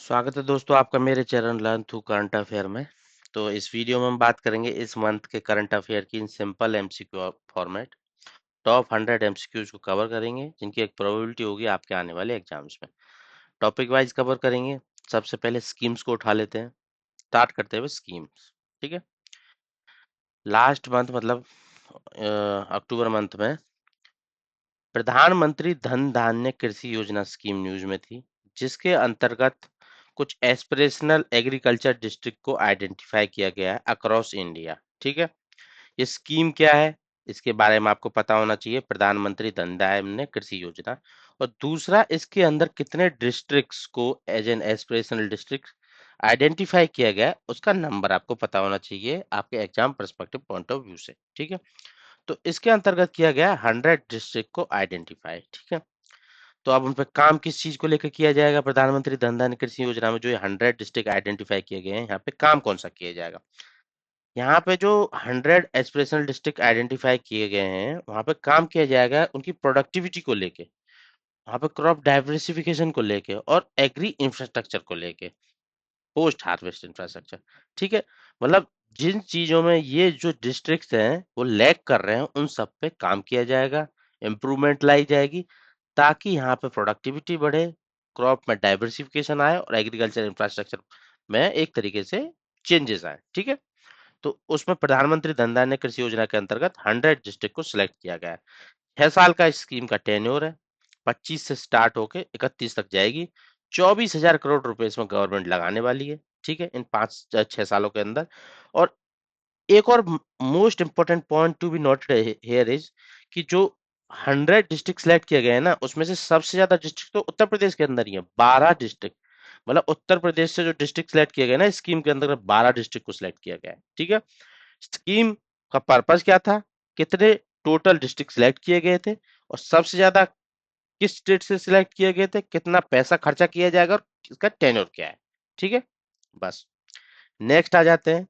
स्वागत है दोस्तों आपका मेरे channel learn through current affair में। तो इस वीडियो में हम बात करेंगे इस मंथ के करंट अफेयर की in simple MCQ format. Top 100 MCQs को कवर करेंगे जिनकी एक प्रोबेबिलिटी होगी आपके आने वाले एग्जाम्स में। टॉपिक वाइज कवर करेंगे। सबसे पहले स्कीम्स को उठा लेते हैं। स्टार्ट करते हुए स्कीम्स। ठीक है। लास्ट मंथ मतलब अक्टूबर मंथ में प्रधानमंत्री धन धान्य कृषि योजना स्कीम न्यूज में थी, जिसके अंतर्गत कुछ एस्पिरेशनल एग्रीकल्चर डिस्ट्रिक्ट को आइडेंटिफाई किया गया है अक्रॉस इंडिया। ठीक है। ये स्कीम क्या है, इसके बारे में आपको पता होना चाहिए। प्रधानमंत्री धन धान्य कृषि योजना, और दूसरा इसके अंदर कितने डिस्ट्रिक्ट्स को as an aspirational district identify किया गया है, उसका नंबर आपको पता होना चाहिए आपके exam perspective point of view से। ठीक है। तो इसके अंतर्गत किया गया 100 डिस्ट्रिक्ट को आइडेंटिफाई। ठीक है। तो अब उन पे काम किस चीज को लेकर किया जाएगा, प्रधानमंत्री धन धान्य कृषि योजना में जो ये 100 डिस्ट्रिक्ट आइडेंटिफाई किए गए हैं, यहाँ पे काम कौन सा किया जाएगा। यहाँ पे जो 100 एस्पिरेशनल डिस्ट्रिक्ट आइडेंटिफाई किए गए हैं, वहाँ पे काम किया जाएगा उनकी प्रोडक्टिविटी को लेके, वहाँ पे क्रॉप डाइवर्सिफिकेशन को लेके, और एग्री इंफ्रास्ट्रक्चर को लेके, पोस्ट हार्वेस्ट इंफ्रास्ट्रक्चर। ठीक है। मतलब जिन चीजों में ये जो डिस्ट्रिक्ट्स हैं वो लैग कर रहे हैं, उन सब पे काम किया जाएगा, इम्प्रूवमेंट लाई जाएगी, ताकि यहाँ पे प्रोडक्टिविटी बढ़े, क्रॉप में डाइवर्सिफिकेशन आए, और एग्रीकल्चर इंफ्रास्ट्रक्चर में एक तरीके से चेंजेस आए। ठीक है। तो उसमें प्रधानमंत्री धन धान्य कृषि योजना के अंतर्गत 100 डिस्ट्रिक्ट को सिलेक्ट किया गया है। 6 साल का इस स्कीम का टेन्योर है। 25 से स्टार्ट होके 31 तक जाएगी। 24,000 करोड़ रुपए इसमें गवर्नमेंट लगाने वाली है। ठीक है, इन 5 6 सालों के अंदर। और एक और most important point to be noted here is कि जो 100 डिस्ट्रिक्ट सेलेक्ट किए गए हैं ना, उसमें से सबसे ज्यादा डिस्ट्रिक्ट तो उत्तर प्रदेश के अंदर ही है, 12 डिस्ट्रिक्ट। मतलब उत्तर प्रदेश से जो डिस्ट्रिक्ट सेलेक्ट किए गए ना स्कीम के अंदर, 12 डिस्ट्रिक्ट को सिलेक्ट किया गया है। ठीक है। स्कीम का पर्पस क्या था, कितने टोटल डिस्ट्रिक्ट सिलेक्ट किए गए थे, और सबसे ज्यादा किस स्टेट से सिलेक्ट किए गए थे, कितना पैसा खर्चा किया जाएगा, और इसका टेन्योर क्या है। ठीक है। बस नेक्स्ट आ जाते हैं।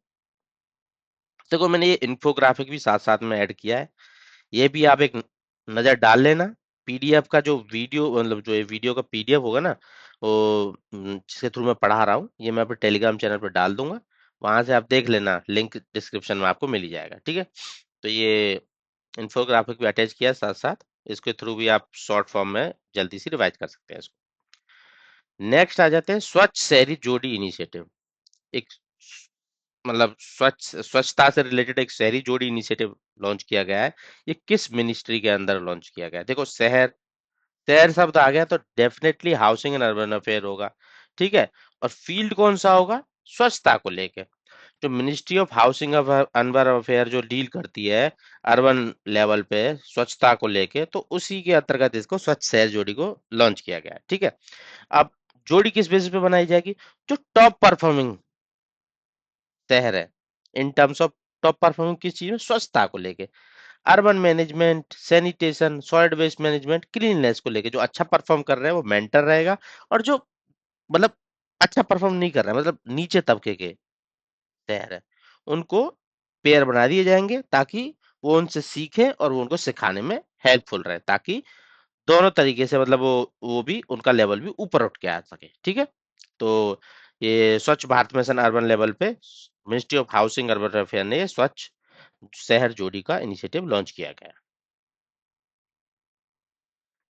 देखो मैंने ये इन्फोग्राफिक भी साथ साथ में ऐड किया है, ये भी आप एक नजर डाल लेना। पीडीएफ का जो वीडियो, मतलब जो ये वीडियो का पीडीएफ होगा ना, वो जिसके थ्रू मैं पढ़ा रहा हूँ, ये मैं अपने टेलीग्राम चैनल पर डाल दूंगा। वहां से आप देख लेना, लिंक डिस्क्रिप्शन में आपको मिल ही जाएगा। ठीक है। तो ये इन्फोग्राफिक भी अटैच किया साथ साथ, इसके थ्रू भी आप शॉर्ट फॉर्म में जल्दी से रिवाइज कर सकते हैं इसको। नेक्स्ट आ जाते हैं स्वच्छ शहरी जोड़ी इनिशिएटिव। एक मतलब स्वच्छता से रिलेटेड एक शहरी जोड़ी इनिशिएटिव लॉन्च किया गया है। ये किस मिनिस्ट्री के अंदर लॉन्च किया गया है, देखो शहर, शहर शब्द आ गया तो definitely housing and urban affair होगा। ठीक है। और फील्ड कौन सा होगा, स्वच्छता को लेके। जो ministry of housing of urban affair जो डील करती है अर्बन लेवल पे स्वच्छता को लेके, तो उसी के अंतर्गत इसको स्वच्छ शहर जोड़ी को लॉन्च किया गया है। ठीक है। अब जोड़ी किस बेसिस पे बनाई जाएगी, जो टॉप परफॉर्मिंग शहर है in terms of top performing किस चीज में, स्वच्छता को लेके, urban management, sanitation, solid waste management, cleanness को लेके जो अच्छा परफॉर्म कर रहे हैं वो मेंटर रहेगा, और जो मतलब अच्छा परफॉर्म नहीं कर रहा है, मतलब नीचे तबके के शहर है, उनको पेयर बना दिए जाएंगे, ताकि वो उनसे सीखें और वो उनको सिखाने में हेल्पफुल रहे, ताकि दोनों तरीके से मतलब वो भी उनका लेवल भी ऊपर उठ के आ सके। ठीक है। तो ये स्वच्छ भारत मिशन अर्बन लेवल पे ministry of housing urban affair ने ये स्वच्छ शहर जोड़ी का इनिशिएटिव लॉन्च किया गया।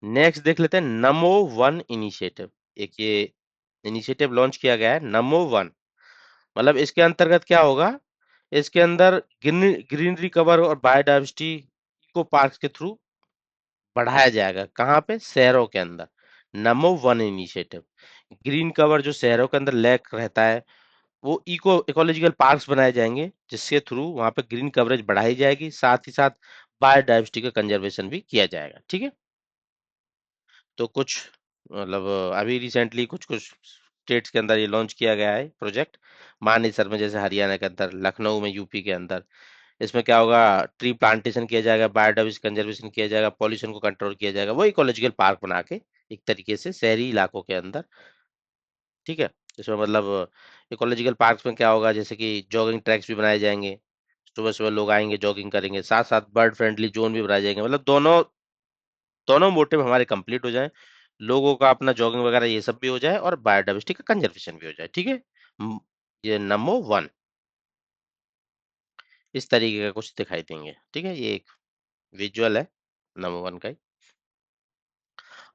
नेक्स्ट देख लेते हैं नमो वन इनिशिएटिव। एक ये इनिशिएटिव लॉन्च किया गया है, नमो वन। मतलब इसके अंतर्गत क्या होगा, इसके अंदर ग्रीनरी कवर और बायोडाइवर्सिटी इको पार्क के थ्रू बढ़ाया जाएगा। कहाँ पे, शहरों के अंदर। नमो वन इनिशिएटिव, ग्रीन कवर जो शहरों के अंदर लैक रहता है, वो इकोलॉजिकल पार्क्स बनाए जाएंगे, जिसके थ्रू वहां पे ग्रीन कवरेज बढ़ाई जाएगी, साथ ही साथ बायोडाइवर्सिटी का कंजर्वेशन भी किया जाएगा। ठीक है। तो कुछ मतलब अभी रिसेंटली कुछ कुछ स्टेट्स के अंदर ये लॉन्च किया गया है प्रोजेक्ट। मानेसर में, जैसे हरियाणा के अंदर, लखनऊ में, यूपी के अंदर। इसमें क्या होगा, ट्री प्लांटेशन किया जाएगा, बायोडाइवर्सिटी कंजर्वेशन किया जाएगा, पॉल्यूशन को कंट्रोल किया जाएगा, वो इकोलॉजिकल पार्क बना के एक तरीके से शहरी इलाकों के अंदर। ठीक है। इसमें मतलब इकोलॉजिकल पार्क्स में क्या होगा, जैसे कि जॉगिंग ट्रैक्स भी बनाए जाएंगे, सुबह सुबह लोग आएंगे जॉगिंग करेंगे, साथ साथ बर्ड फ्रेंडली जोन भी बनाए जाएंगे। मतलब दोनों दोनों मोटिव हमारे कंप्लीट हो जाएं, लोगों का अपना जॉगिंग वगैरह ये सब भी हो जाए और बायोडाइवर्सिटी का कंजर्वेशन भी हो जाए, ठीक है। ये नंबर वन इस तरीके का कुछ दिखाई देंगे, ठीक है। ये एक विजुअल है नंबर वन का ही।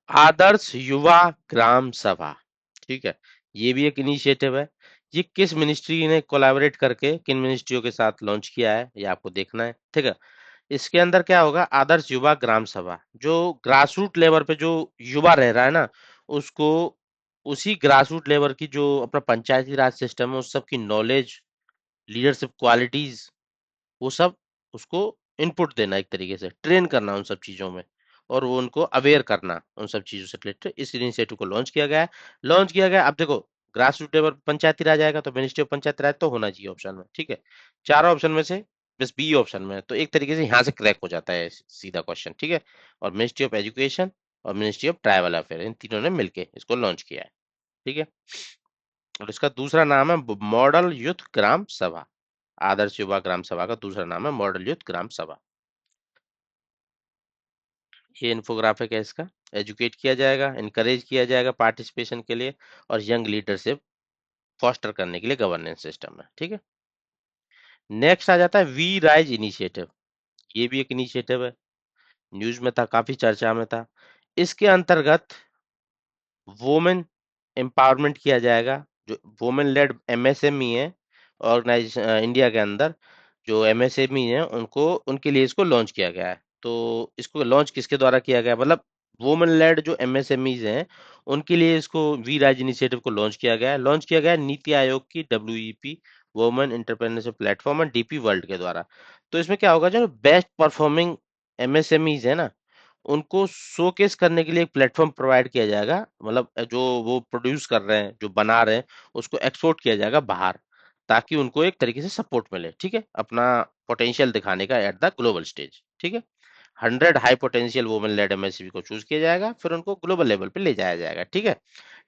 आदर्श युवा ग्राम सभा, ठीक है, ये भी एक इनिशिएटिव है। ये किस मिनिस्ट्री ने कोलैबोरेट करके किन मिनिस्ट्रियों के साथ लॉन्च किया है, ये आपको देखना है, ठीक है। इसके अंदर क्या होगा, आदर्श युवा ग्राम सभा, जो ग्रास रूट लेवल पे जो युवा रह रहा है ना, उसको उसी ग्रास रूट लेवल की जो अपना पंचायती राज सिस्टम है उस सब की नॉलेज, लीडरशिप क्वालिटीज, वो सब उसको इनपुट देना, एक तरीके से ट्रेन करना उन सब चीजों में, और वो उनको अवेयर करना उन सब चीजों से रिलेटेड। इस इनिशिएटिव को लॉन्च किया गया है। लॉन्च किया गया, अब देखो ग्रास रूट लेवल पंचायती राज आएगा तो मिनिस्ट्री ऑफ पंचायती राज तो होना चाहिए ऑप्शन में, ठीक है। चारों ऑप्शन में से बस बी ऑप्शन में है, तो एक तरीके से यहाँ से क्रैक हो जाता है सीधा क्वेश्चन, ठीक है। और मिनिस्ट्री ऑफ एजुकेशन और मिनिस्ट्री ऑफ ट्राइबल अफेयर, इन तीनों ने मिलकर इसको लॉन्च किया है, ठीक है। और इसका दूसरा नाम है मॉडल यूथ ग्राम सभा। आदर्श युवा ग्राम सभा का दूसरा नाम है मॉडल यूथ ग्राम सभा। ये इन्फोग्राफिक है इसका। एजुकेट किया जाएगा, इनकरेज किया जाएगा पार्टिसिपेशन के लिए, और यंग लीडरशिप फॉस्टर करने के लिए गवर्नेंस सिस्टम में, ठीक है। नेक्स्ट आ जाता है वी राइज इनिशिएटिव। ये भी एक इनिशिएटिव है, न्यूज में था, काफी चर्चा में था। इसके अंतर्गत वुमेन एम्पावरमेंट किया जाएगा। जो वुमेन लेड एमएसएमई है ऑर्गेनाइज इंडिया के अंदर, जो एमएसएमई है उनको, उनके लिए इसको लॉन्च किया गया है। तो इसको लॉन्च किसके द्वारा किया गया है? मतलब वुमेन लेड जो एमएसएमईज हैं उनके लिए इसको वी राइज इनिशिएटिव को लॉन्च किया गया है। लॉन्च किया गया है नीति आयोग की डब्ल्यूईपी वुमेन एंटरप्रेन्योरशिप प्लेटफॉर्म और डीपी वर्ल्ड के द्वारा। तो इसमें क्या होगा, जो बेस्ट परफॉर्मिंग एमएसएमईज है ना, उनको शोकेस करने के लिए एक प्लेटफॉर्म प्रोवाइड किया जाएगा। मतलब जो वो प्रोड्यूस कर रहे हैं, जो बना रहे हैं, उसको एक्सपोर्ट किया जाएगा बाहर, ताकि उनको एक तरीके से सपोर्ट मिले, ठीक है, अपना पोटेंशियल दिखाने का एट द ग्लोबल स्टेज, ठीक है। 100 high potential women lead MSP को चूज किया जाएगा, फिर उनको ग्लोबल लेवल पे ले जाया जाएगा, ठीक है।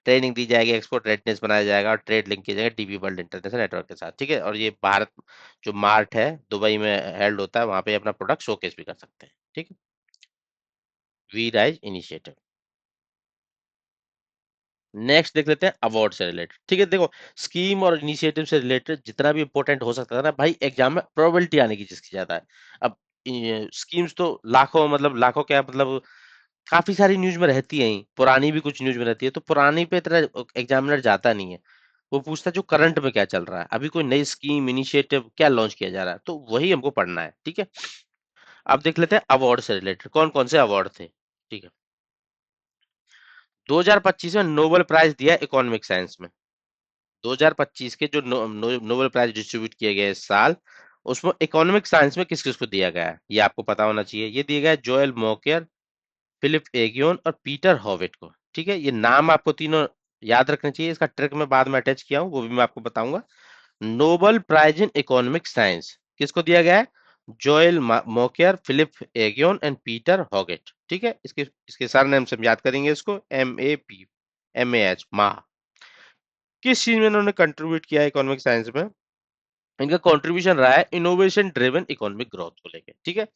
ट्रेनिंग दी जाएगी, एक्सपोर्ट रेडनेस बनाया जाएगा और ट्रेड लिंक किया जाएगा डीबी वर्ल्ड इंटरनेशनल नेटवर्क के साथ, ठीक है। और ये भारत जो मार्ट है दुबई में हेल्ड होता है, वहां पे अपना प्रोडक्ट शोकेस भी कर सकते हैं, ठीक है। We rise initiative. नेक्स्ट देख लेते हैं अवार्ड से रिलेटेड, ठीक है। देखो स्कीम और इनिशिएटिव से रिलेटेड जितना भी इंपॉर्टेंट हो सकता है ना भाई, एग्जाम में प्रोबेबिलिटी आने की जिसकी ज्यादा है। अब स्कीम्स तो लाखों, मतलब लाखों क्या, मतलब काफी सारी न्यूज में रहती है ही, पुरानी भी कुछ न्यूज में रहती है, तो पुरानी पे इतना एग्जामिनर जाता नहीं है। वो पूछता है जो करंट में क्या चल रहा है, अभी कोई नई स्कीम इनिशिएटिव क्या लॉन्च किया जा रहा है, तो वही हमको पढ़ना है, ठीक है। अब देख लेते हैं अवार्ड से रिलेटेड कौन कौन से अवार्ड थे, ठीक है। 2025 में नोबेल प्राइज दिया इकोनॉमिक साइंस में। 2025 के जो नोबेल प्राइज डिस्ट्रीब्यूट किए गए इस साल, उसमें इकोनॉमिक साइंस में किस किस को दिया गया है ये आपको पता होना चाहिए। ये दिया गया है जोएल मोकेर, फिलिप एगियोन और पीटर हॉविट को, ठीक है। ये नाम आपको तीनों याद रखने चाहिए, इसका ट्रिक मैं बाद में अटैच किया हूँ, वो भी मैं आपको बताऊंगा। Nobel prize in economic science किसको दिया गया है? Joel Mokyr, Philippe Aghion and Peter Howitt, ठीक है। इसके इसके सरनेम से हम याद करेंगे इसको, MAH, माह। किस चीज में इन्होंने कंट्रीब्यूट किया है इकोनॉमिक साइंस में? इनका कंट्रीब्यूशन रहा है इनोवेशन ड्रिवन इकोनॉमिक ग्रोथ को लेके, ठीक है।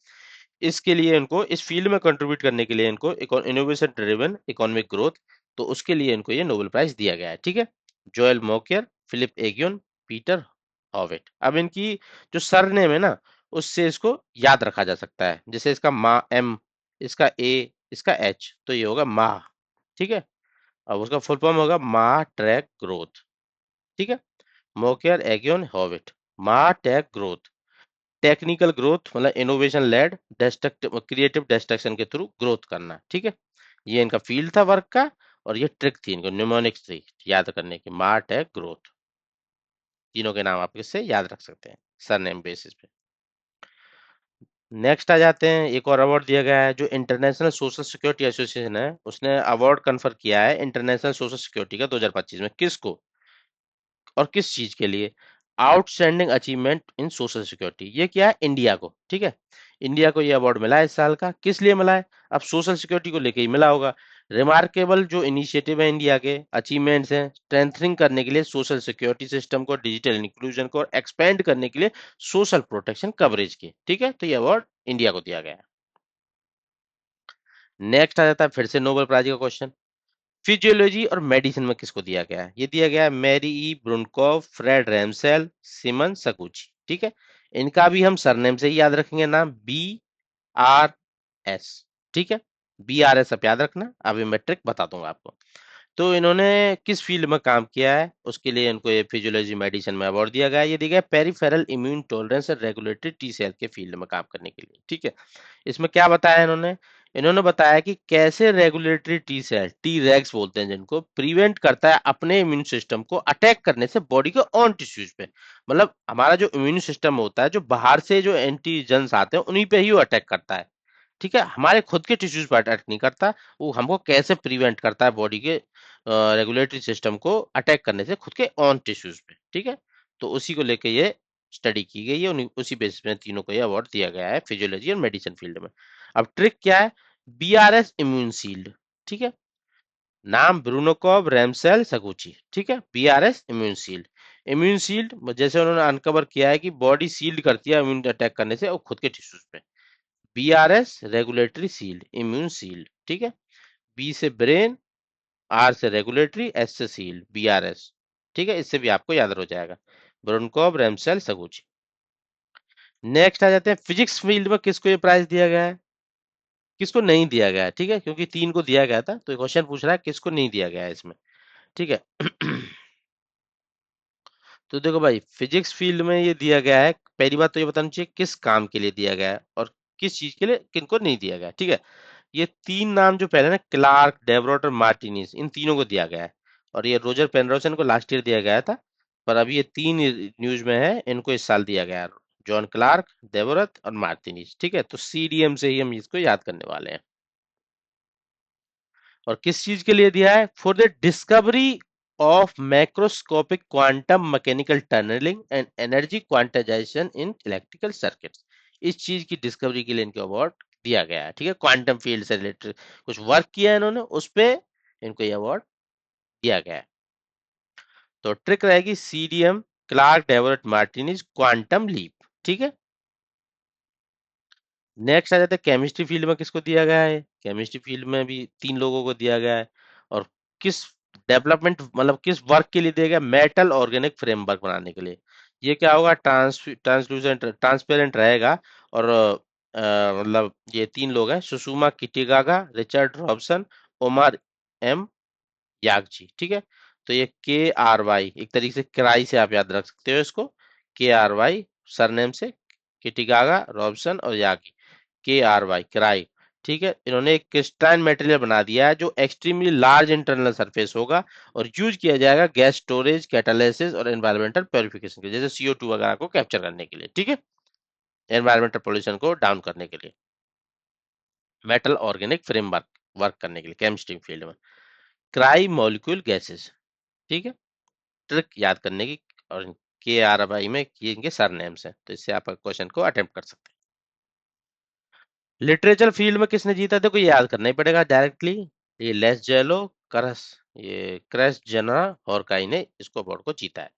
इसके लिए इनको इस फील्ड में कंट्रीब्यूट करने के लिए इनको इनोवेशन ड्रिवन इकोनॉमिक ग्रोथ, तो उसके लिए इनको ये नोबेल प्राइज दिया गया है, ठीक है। Joel Mokyr, Philippe Aghion, Peter Howitt. अब इनकी जो सरनेम है ना, उससे इसको याद रखा जा सकता है, जैसे इसका मा एम, इसका ए, इसका एच, तो ये होगा माह, ठीक है। अब उसका फुल फॉर्म होगा माह ट्रैक ग्रोथ, ठीक है। Mokyr, Aghion, Howitt. माह ट्रैक ग्रोथ, टेक्निकल ग्रोथ मतलब innovation led destructive creative destruction के थ्रू ग्रोथ करना, ठीक है। ये इनका फील्ड था वर्क का, और ये ट्रिक थी इनको, न्यूमोनिक्स थी याद करने की, मार्ट है ग्रोथ। तीनों के नाम आप इससे याद रख सकते हैं सरनेम बेसिस पे। नेक्स्ट आ जाते हैं, एक और अवार्ड दिया गया है जो इंटरनेशनल सोशल सिक्योरिटी एसोसिएशन है, उसने अवार्ड कन्फर किया है इंटरनेशनल सोशल सिक्योरिटी का 2025 में। किसको और किस चीज के लिए? Outstanding achievement in social security, ये क्या है? इंडिया को, ठीक है। इंडिया को ये अवार्ड मिला है इस साल का, किस लिए मिला है? अब सोशल सिक्योरिटी को लेके ही मिला होगा। रिमार्केबल जो इनिशिएटिव है इंडिया के, अचीवमेंट्स हैं स्ट्रेंथनिंग करने के लिए सोशल सिक्योरिटी सिस्टम को, डिजिटल इंक्लूजन को, और एक्सपेंड करने के लिए सोशल प्रोटेक्शन कवरेज के, ठीक है। तो ये अवार्ड इंडिया को दिया गया है। नेक्स्ट आ जाता है फिर से नोबेल प्राइज का क्वेश्चन। फिजियोलॉजी और मेडिसिन में किसको दिया गया है? ये दिया गया है मैरी ई ब्रुनकॉव, फ्रेड रैमसेल, सिमन सकुची। ठीक है, इनका भी हम सरनेम से ही याद रखेंगे नाम, बी आर एस। ठीक है, बी आर एस आप याद रखना, अभी मैं ट्रिक बता दूंगा आपको। तो इन्होंने किस फील्ड में काम किया है, उसके लिए इनको ये फिजियोलॉजी मेडिसिन में अवार्ड दिया गया है। ये दिया गया पेरिफेरल इम्यून टॉलरेंस और रेगुलेटरी टी सेल के फील्ड में काम करने के लिए। ठीक है, इसमें क्या बताया इन्होंने? इन्होंने बताया कि कैसे रेगुलेटरी टी सेल, टी रेग्स बोलते हैं जिनको, प्रिवेंट करता है अपने इम्यून सिस्टम को अटैक करने से बॉडी के ऑन टिश्यूज पे। मतलब हमारा जो इम्यून सिस्टम होता है, जो बाहर से जो एंटीजन्स आते हैं उन्हीं पे ही वो अटैक करता है। ठीक है, हमारे खुद के टिश्यूज पर अटैक नहीं करता। वो हमको कैसे प्रिवेंट करता है बॉडी के रेगुलेटरी सिस्टम को अटैक करने से खुद के ऑन टिश्यूज पे। ठीक है, तो उसी को लेके ये स्टडी की गई है, उसी बेसिस में तीनों को ये अवार्ड दिया गया है फिजियोलॉजी और मेडिसिन फील्ड में। अब ट्रिक क्या है? BRS immune shield. ठीक है, नाम ब्रूनोकॉव, रैमसेल, सगुची। ठीक है, BRS immune shield. Immune shield जैसे उन्होंने अनकवर किया है कि बॉडी शील्ड करती है इम्यून अटैक करने से और खुद के टिश्यूज पे। BRS regulatory shield, immune shield. ठीक है, बी से ब्रेन, आर से रेगुलेटरी, एस से शील्ड, बीआरएस। ठीक है, इससे भी आपको याद हो जाएगा, ब्रोनकॉव, रैमसेल, सगुची। नेक्स्ट आ जाते हैं फिजिक्स फील्ड में किसको ये प्राइज दिया गया है, किसको नहीं दिया गया है। ठीक है, क्योंकि तीन को दिया गया था, तो क्वेश्चन पूछ रहा है किसको नहीं दिया गया है इसमें। ठीक है, तो देखो भाई, फिजिक्स फील्ड में ये दिया गया है। पहली बात तो ये बताना चाहिए किस काम के लिए दिया गया है और किस चीज के लिए किनको नहीं दिया गया है। ठीक है, ये तीन नाम जो पहले ना, क्लार्क, डेवरोट और मार्टिनीज, इन तीनों को दिया गया है। और ये रोजर पेनरोसन को लास्ट ईयर दिया गया था, पर अभी ये तीन न्यूज में है, इनको इस साल दिया गया है, जॉन क्लार्क, डेवरोट और मार्टिनीज। ठीक है, तो सीडीएम से ही हम इसको याद करने वाले हैं। और किस चीज के लिए दिया है? For the discovery of macroscopic quantum mechanical tunnelling and energy quantisation in electrical circuits. इस चीज की डिस्कवरी के लिए इनको अवार्ड दिया गया है। ठीक है, क्वांटम फील्ड से रिलेटेड कुछ वर्क किया है इन्होंने, उस पे इनको ये अवार्ड दिया गया है। तो ट्रिक रहेगी CDM, Clarke, Devoret, Martinis, quantum leap. ठीक है, नेक्स्ट आ जाता है केमिस्ट्री फील्ड में किसको दिया गया है। केमिस्ट्री फील्ड में भी तीन लोगों को दिया गया है। और किस डेवलपमेंट, मतलब किस वर्क के लिए दिया गया? मेटल ऑर्गेनिक फ्रेमवर्क बनाने के लिए। ये क्या होगा? ट्रांसलूसेंट, ट्रांसपेरेंट रहेगा। और मतलब ये तीन लोग हैं, सुषुमा किटिगागा, रिचर्ड रॉबसन, ओमार एम यागची। ठीक है, तो ये के आर वाई, एक तरीके से किराई से आप याद रख सकते हो इसको, के आर वाई सरनेम से, किटिगागा, रॉबसन और यागी, के आर वाई किराई। ठीक है, इन्होंने एक क्रिस्टलाइन मटेरियल बना दिया है जो एक्सट्रीमली लार्ज इंटरनल सरफेस होगा और यूज किया जाएगा गैस स्टोरेज, कैटालिसिस और एनवायरमेंटल प्योरिफिकेशन के लिए, जैसे CO2 वगैरह को कैप्चर करने के लिए। ठीक है, एनवायरमेंटल पोल्यूशन को डाउन करने के लिए, मेटल ऑर्गेनिक फ्रेमवर्क वर्क करने के लिए केमिस्ट्री फील्ड में। Cry molecule gases. ठीक है, ट्रिक याद करने की। और के आर वाई में ये इनके सर नेम्स हैं, तो इससे आप क्वेश्चन को अटेम्प्ट कर सकते हैं। लिटरेचर फील्ड में किसने जीता? देखो ये याद करना ही पड़ेगा डायरेक्टली। ये लेस जेलो करस, ये क्रैश जना और काई ने इसको अवार्ड को जीता है।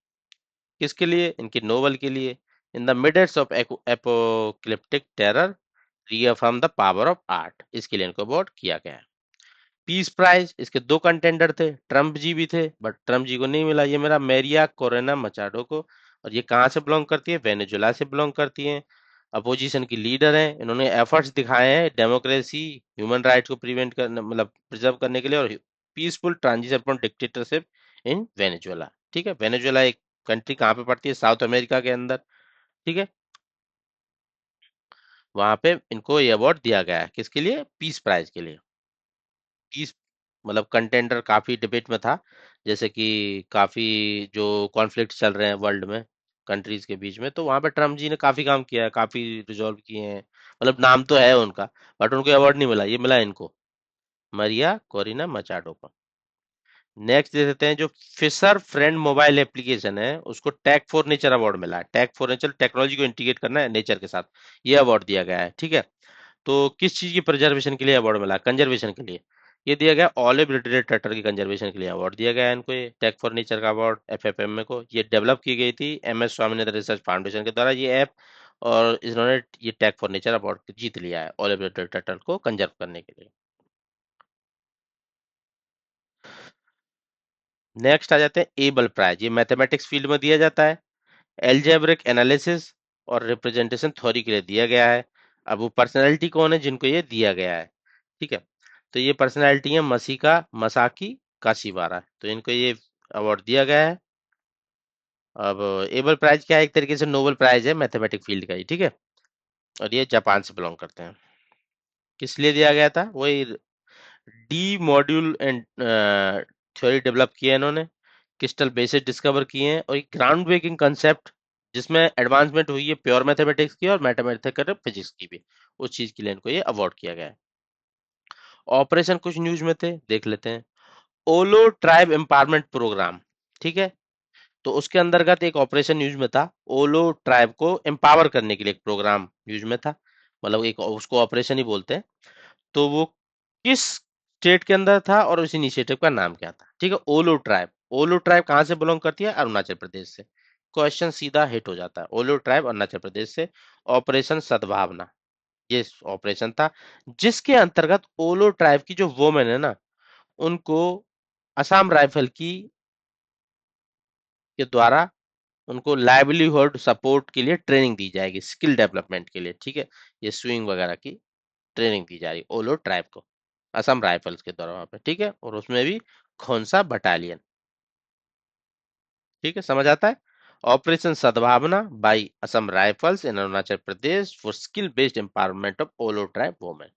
किसके लिए? इनकी नोवेल के लिए, in the midst of apocalyptic terror, reaffirm the power of art. इसके लिए इनको अवार्ड किया गया है। पीस प्राइज, इसके दो कंटेंडर थे, ट्रम्प जी भी थे, बट ट्रम्प जी को नहीं मिला। ये मेरा मेरिया कोरेना मचाडो को। और ये कहाँ से बिलोंग करती है? वेनेजुला से बिलोंग करती हैं। अपोजिशन की लीडर हैं, इन्होंने एफर्ट्स दिखाए हैं डेमोक्रेसी, ह्यूमन राइट्स को प्रिवेंट करने, मतलब प्रिजर्व करने के लिए, और peaceful transition from dictatorship in Venezuela. ठीक है, वेनेजुला एक कंट्री कहाँ पे पड़ती है? साउथ अमेरिका के अंदर। ठीक है, वहां पे इनको ये अवार्ड दिया गया है, किसके लिए? पीस प्राइज के लिए। पीस, मतलब कंटेंडर काफी डिबेट में था, जैसे कि काफी जो कॉन्फ्लिक्ट चल रहे हैं वर्ल्ड में कंट्रीज के बीच में, तो वहां पे ट्रम्प जी ने काफी काम किया है, काफी रिजॉल्व किए हैं। मतलब नाम तो है उनका, बट उनको अवार्ड नहीं मिला, ये मिला इनको, मरिया कोरिना मचाडो को। नेक्स्ट दे देते हैं, जो फिशर फ्रेंड मोबाइल एप्लीकेशन है उसको टैग फॉर नेचर अवार्ड मिला है। टैग फॉर नेचर, टेक्नोलॉजी को इंटीग्रेट करना है नेचर के साथ, ये अवार्ड दिया गया है। ठीक है, तो किस चीज की प्रिजर्वेशन के लिए अवार्ड मिला? कंजर्वेशन के लिए। ये दिया गया ऑलिव रिटेड टर्टल की कंजर्वेशन के लिए अवार्ड दिया गया है इनको, ये टेक फॉर नेचर का अवार्ड FFM को। ये डेवलप की गई थी MS स्वामीनाथन रिसर्च फाउंडेशन के द्वारा ये ऐप, और इन्होंने ये टेक फॉर नेचर अवार्ड जीत लिया है ऑलिव रिटेड टर्टल को कंजर्व करने के लिए। नेक्स्ट आ जाते हैं एबल प्राइज, ये मैथमेटिक्स फील्ड में दिया जाता है, एल्जेब्रिक एनालिसिस और रिप्रेजेंटेशन थ्योरी के लिए दिया गया है। अब वो पर्सनैलिटी कौन है जिनको ये दिया गया है, ठीक है। तो ये पर्सनैलिटी है मसीका मसाकी काशीवारा, तो इनको ये अवार्ड दिया गया है। अब एबल प्राइज क्या है, एक तरीके से नोबेल प्राइज है मैथमेटिक फील्ड का ही, ठीक है। और ये जापान से बिलोंग करते हैं। किस लिए दिया गया था, वही D module and theory develop किया है इन्होंने, क्रिस्टल बेसिस डिस्कवर किए हैं, और एक ग्राउंड ब्रेकिंग कंसेप्ट जिसमें एडवांसमेंट हुई है प्योर मैथमेटिक्स की और मैथमेटिकल फिजिक्स की भी, उस चीज के लिए इनको ये अवार्ड किया गया है। ऑपरेशन कुछ न्यूज में थे, देख लेते हैं। ओलो ट्राइब एम्पावरमेंट प्रोग्राम, ठीक है। तो उसके अंतर्गत एक ऑपरेशन न्यूज में था, ओलो ट्राइब को एम्पावर करने के लिए एक प्रोग्राम न्यूज में था, मतलब एक उसको ऑपरेशन ही बोलते हैं। तो वो किस स्टेट के अंदर था और उस इनिशिएटिव का नाम क्या था, ठीक है। ओलो ट्राइब, ओलो ट्राइब कहाँ से बिलोंग करती है, अरुणाचल प्रदेश से। क्वेश्चन सीधा हिट हो जाता है, ओलो ट्राइब अरुणाचल प्रदेश से। ऑपरेशन सद्भावना, ये ऑपरेशन था जिसके अंतर्गत ओलो ट्राइब की जो वोमेन है ना, उनको असम राइफल की के द्वारा उनको लाइवलीहुड सपोर्ट के लिए ट्रेनिंग दी जाएगी, स्किल डेवलपमेंट के लिए, ठीक है। ये स्विंग वगैरह की ट्रेनिंग दी जा रही है ओलो ट्राइब को, असम राइफल्स के द्वारा वहां पे, ठीक है। और उसमें भी खोंसा बटालियन, ठीक है, समझ आता है। ऑपरेशन सद्भावना by Assam rifles in Arunachal Pradesh for skill based empowerment of ओलो ट्राइब वुमेन।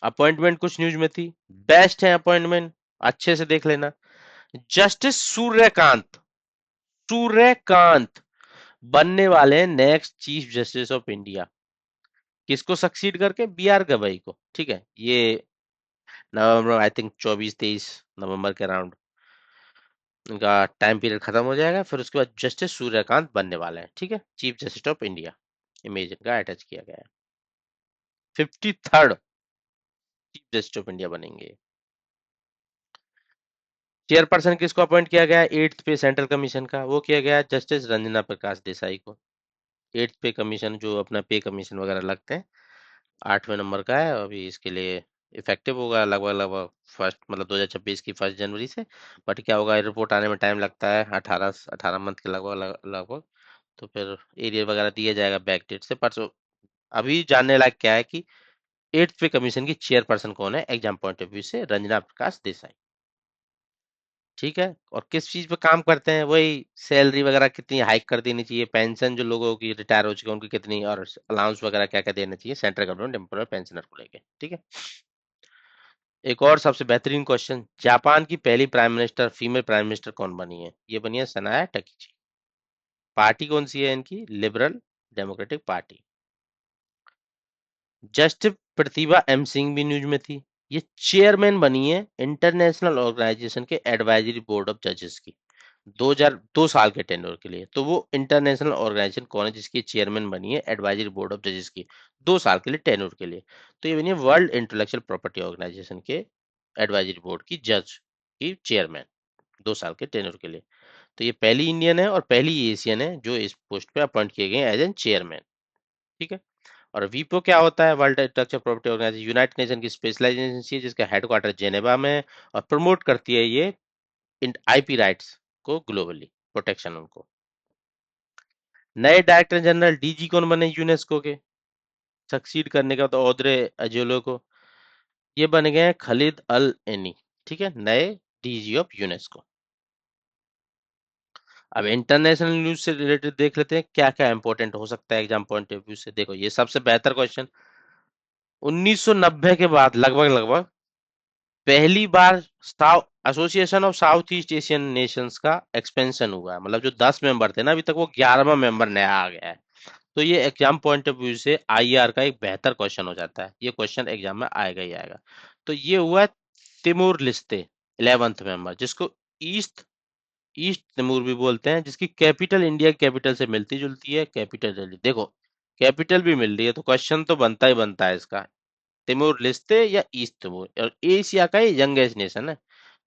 अपॉइंटमेंट कुछ न्यूज में थी, बेस्ट है अपॉइंटमेंट, अच्छे से देख लेना। जस्टिस सूर्यकांत, सूर्यकांत बनने वाले हैं next chief justice of India. किसको सक्सीड करके, बी आर गवई को, ठीक है। ये नवंबर आई थिंक 24-23 नवंबर के अराउंड उनका टाइम पीरियड खत्म हो जाएगा, फिर उसके बाद जस्टिस सूर्यकांत बनने वाले हैं, ठीक है, chief justice of India. Image इनका अटैच किया गया है। 53rd chief justice of India बनेंगे। चेयरपर्सन किसको अपॉइंट किया गया, एट्थ पे सेंट्रल कमीशन का, वो किया गया जस्टिस रंजना प्रकाश देसाई को। एट्थ पे कमीशन जो अपना पे कमीशन वगैरह लगते हैं, 8वें नंबर का है, अभी इसके लिए इफेक्टिव होगा लगभग लगभग फर्स्ट, मतलब 2026 की 1 जनवरी से। बट क्या होगा, रिपोर्ट आने में टाइम लगता है, 18 मंथ के लगभग लगभग। तो फिर एरिया वगैरह दिया जाएगा बैक डेट से, पर अभी जानने लायक क्या है कि एट्थ पे कमीशन की चेयरपर्सन कौन है, एग्जाम पॉइंट ऑफ व्यू से रंजना प्रकाश देसाई, ठीक है। और किस चीज पे काम करते हैं, वही सैलरी वगैरह कितनी हाइक कर देनी चाहिए, पेंशन जो लोगों की रिटायर हो चुके हैं उनकी कितनी, और अलाउंस वगैरह क्या क्या देना चाहिए सेंट्रल गवर्नमेंट एम्प्लॉय पेंशनर को लेके, ठीक है। एक और सबसे बेहतरीन क्वेश्चन, जापान की पहली prime minister, female prime minister कौन बनी है, ये बनी है सनाया टकीची। पार्टी कौन सी है इनकी, लिबरल डेमोक्रेटिक पार्टी। जस्ट प्रतिभा एम सिंह भी न्यूज में थी, ये चेयरमैन बनी है इंटरनेशनल ऑर्गेनाइजेशन के एडवाइजरी बोर्ड ऑफ जजेस की, 2002 साल के टेन्योर के लिए। तो वो इंटरनेशनल ऑर्गेनाइजेशन कौन है जिसकी चेयरमैन बनी है एडवाइजरी बोर्ड ऑफ जजेस की, 2 साल के लिए टेन्योर के लिए। तो ये बनी है वर्ल्ड इंटेलेक्चुअल प्रॉपर्टी ऑर्गेनाइजेशन के एडवाइजरी बोर्ड की जज की चेयरमैन, 2 साल के टेन्योर के लिए। तो ये पहली इंडियन है और पहली एशियन है जो इस पोस्ट पे अपॉइंट किए गए एज एन चेयरमैन, ठीक है। और वीपो क्या होता है, World Intellectual Property Organization, United Nation की स्पेशलाइज्ड एजेंसी है जिसका हेडक्वार्टर जेनेवा में है, और प्रमोट करती है ये आईपी राइट्स को ग्लोबली, प्रोटेक्शन उनको। नए डायरेक्टर जनरल डीजी कौन बने यूनेस्को के, सक्सीड करने का तो ऑद्रे अजोलो को, ये बन गए हैं खलीद अल एनी, ठीक है, नए डीजी ऑफ यूनेस्को। अब इंटरनेशनल न्यूज से रिलेटेड देख लेते हैं क्या क्या इंपॉर्टेंट हो सकता है एग्जाम पॉइंट ऑफ व्यू से। देखो ये सबसे बेहतर क्वेश्चन, 1990 के बाद लगभग लगभग पहली बार south association of south east Asian nations का एक्सपेंशन हुआ है, मतलब जो 10 मेंबर थे ना अभी तक, वो 11वां मेंबर नया आ गया है। तो ये एग्जाम पॉइंट ऑफ व्यू से आईआर का एक बेहतर क्वेश्चन हो जाता है, ये क्वेश्चन एग्जाम में आएगा ही आएगा। तो ये हुआ तिमूर लिस्ते, 11th मेंबर, जिसको ईस्ट ईस्ट तिमूर भी बोलते हैं, जिसकी कैपिटल इंडिया कैपिटल से मिलती जुलती है, कैपिटल दिल्ली। देखो कैपिटल भी मिल रही है तो क्वेश्चन तो बनता ही बनता है इसका, तिमूर लिस्ते या ईस्ट तिमूर, और एशिया का ये यंगेस्ट नेशन है,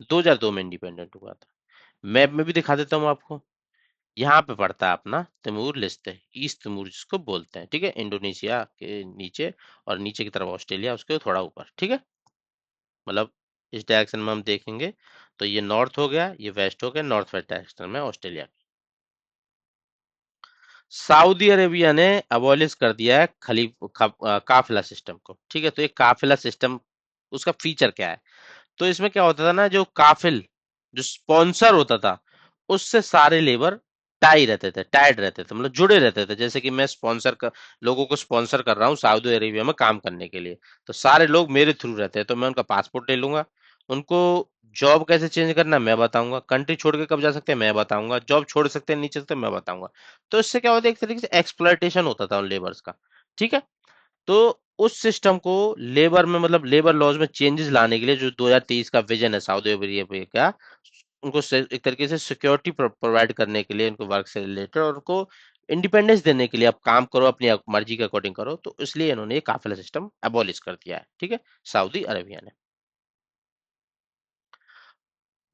2002 में इंडिपेंडेंट हुआ था। मैप में भी दिखा देता हूँ आपको, यहाँ पे पड़ता है अपना तिमूर लिस्ते, ईस्ट तिमूर जिसको बोलते हैं, ठीक है, इंडोनेशिया के नीचे, और नीचे की तरफ ऑस्ट्रेलिया उसके थोड़ा ऊपर, ठीक है। मतलब इस डायरेक्शन में हम देखेंगे तो ये नॉर्थ हो गया, ये वेस्ट हो गया, नॉर्थ वेस्ट डायरेक्शन में ऑस्ट्रेलिया। सऊदी अरेबिया ने अबॉलिश कर दिया है काफिला सिस्टम को। ठीक है, तो ये काफिला सिस्टम, उसका फीचर क्या है? तो इसमें क्या होता था ना, जो काफिल, जो स्पॉन्सर होता था, उससे सारे लेबर टाइड रहते थे, मतलब जुड़े रहते थे। जैसे कि मैं लोगों को स्पॉन्सर कर रहा हूँ सऊदी अरेबिया में काम करने के लिए, तो सारे लोग मेरे थ्रू रहते हैं, तो मैं उनका पासपोर्ट ले लूंगा, उनको जॉब कैसे चेंज करना मैं बताऊंगा, कंट्री छोड़ के कब जा सकते हैं मैं बताऊंगा, जॉब छोड़ सकते हैं नीचे सकते मैं बताऊंगा। तो इससे क्या होता है, एक तरीके से एक्सप्लॉयटेशन होता था उन लेबर्स का। ठीक है, तो उस सिस्टम को लेबर में, मतलब लेबर लॉज में चेंजेस लाने के लिए, जो 2023 का विजन है सऊदी अरेबिया का, एक तरीके से सिक्योरिटी प्रोवाइड करने के लिए, उनको वर्क से रिलेटेड, और उनको इंडिपेंडेंस देने के लिए, आप काम करो अपनी मर्जी के अकॉर्डिंग करो, तो इसलिए इन्होंने ये काफिला सिस्टम एबॉलिश कर दिया है। ठीक है, सऊदी अरेबिया ने।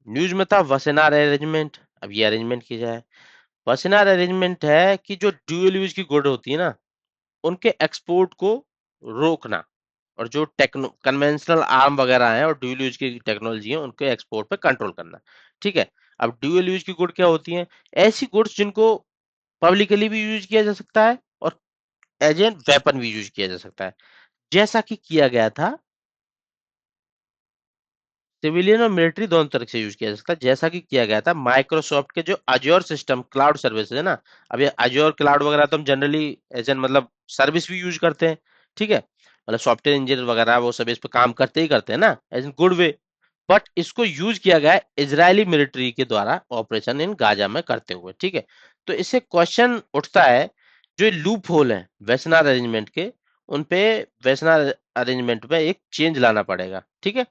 न्यूज में था वसेनार अरेंजमेंट। अब ये अरेंजमेंट की जाए, वसेनार अरेंजमेंट है कि जो ड्यूअल यूज की गुड होती है ना, उनके एक्सपोर्ट को रोकना, और जो टेक्नो कन्वेंशनल आर्म वगैरह हैं और ड्यूल यूज की टेक्नोलॉजी है, उनके एक्सपोर्ट पे कंट्रोल करना। ठीक है, अब ड्यूल यूज की गुड क्या होती हैं? ऐसी गुड्स जिनको पब्लिकली भी यूज किया जा सकता है और एज एन वेपन भी यूज किया जा सकता है, जैसा कि किया गया था। सिविलियन और मिलिट्री दोनों तरह से यूज किया जा सकता है, जैसा कि किया गया था माइक्रोसॉफ्ट के जो अज्योर सिस्टम क्लाउड सर्विस है ना। अब ये अज्योर क्लाउड वगैरह तो हम जनरली एज एन, मतलब सर्विस भी यूज करते हैं। ठीक है, मतलब सॉफ्टवेयर इंजीनियर वगैरह वो सब इस पे काम करते ही करते हैं ना, as in good way. But इसको यूज किया गया है इजरायली मिलिट्री के द्वारा ऑपरेशन इन गाजा में करते हुए। ठीक है, तो इससे क्वेश्चन उठता है, जो लूप होल है वेसनार अरेंजमेंट के, उन पे वेसनार अरेंजमेंट में एक चेंज लाना पड़ेगा। ठीक है,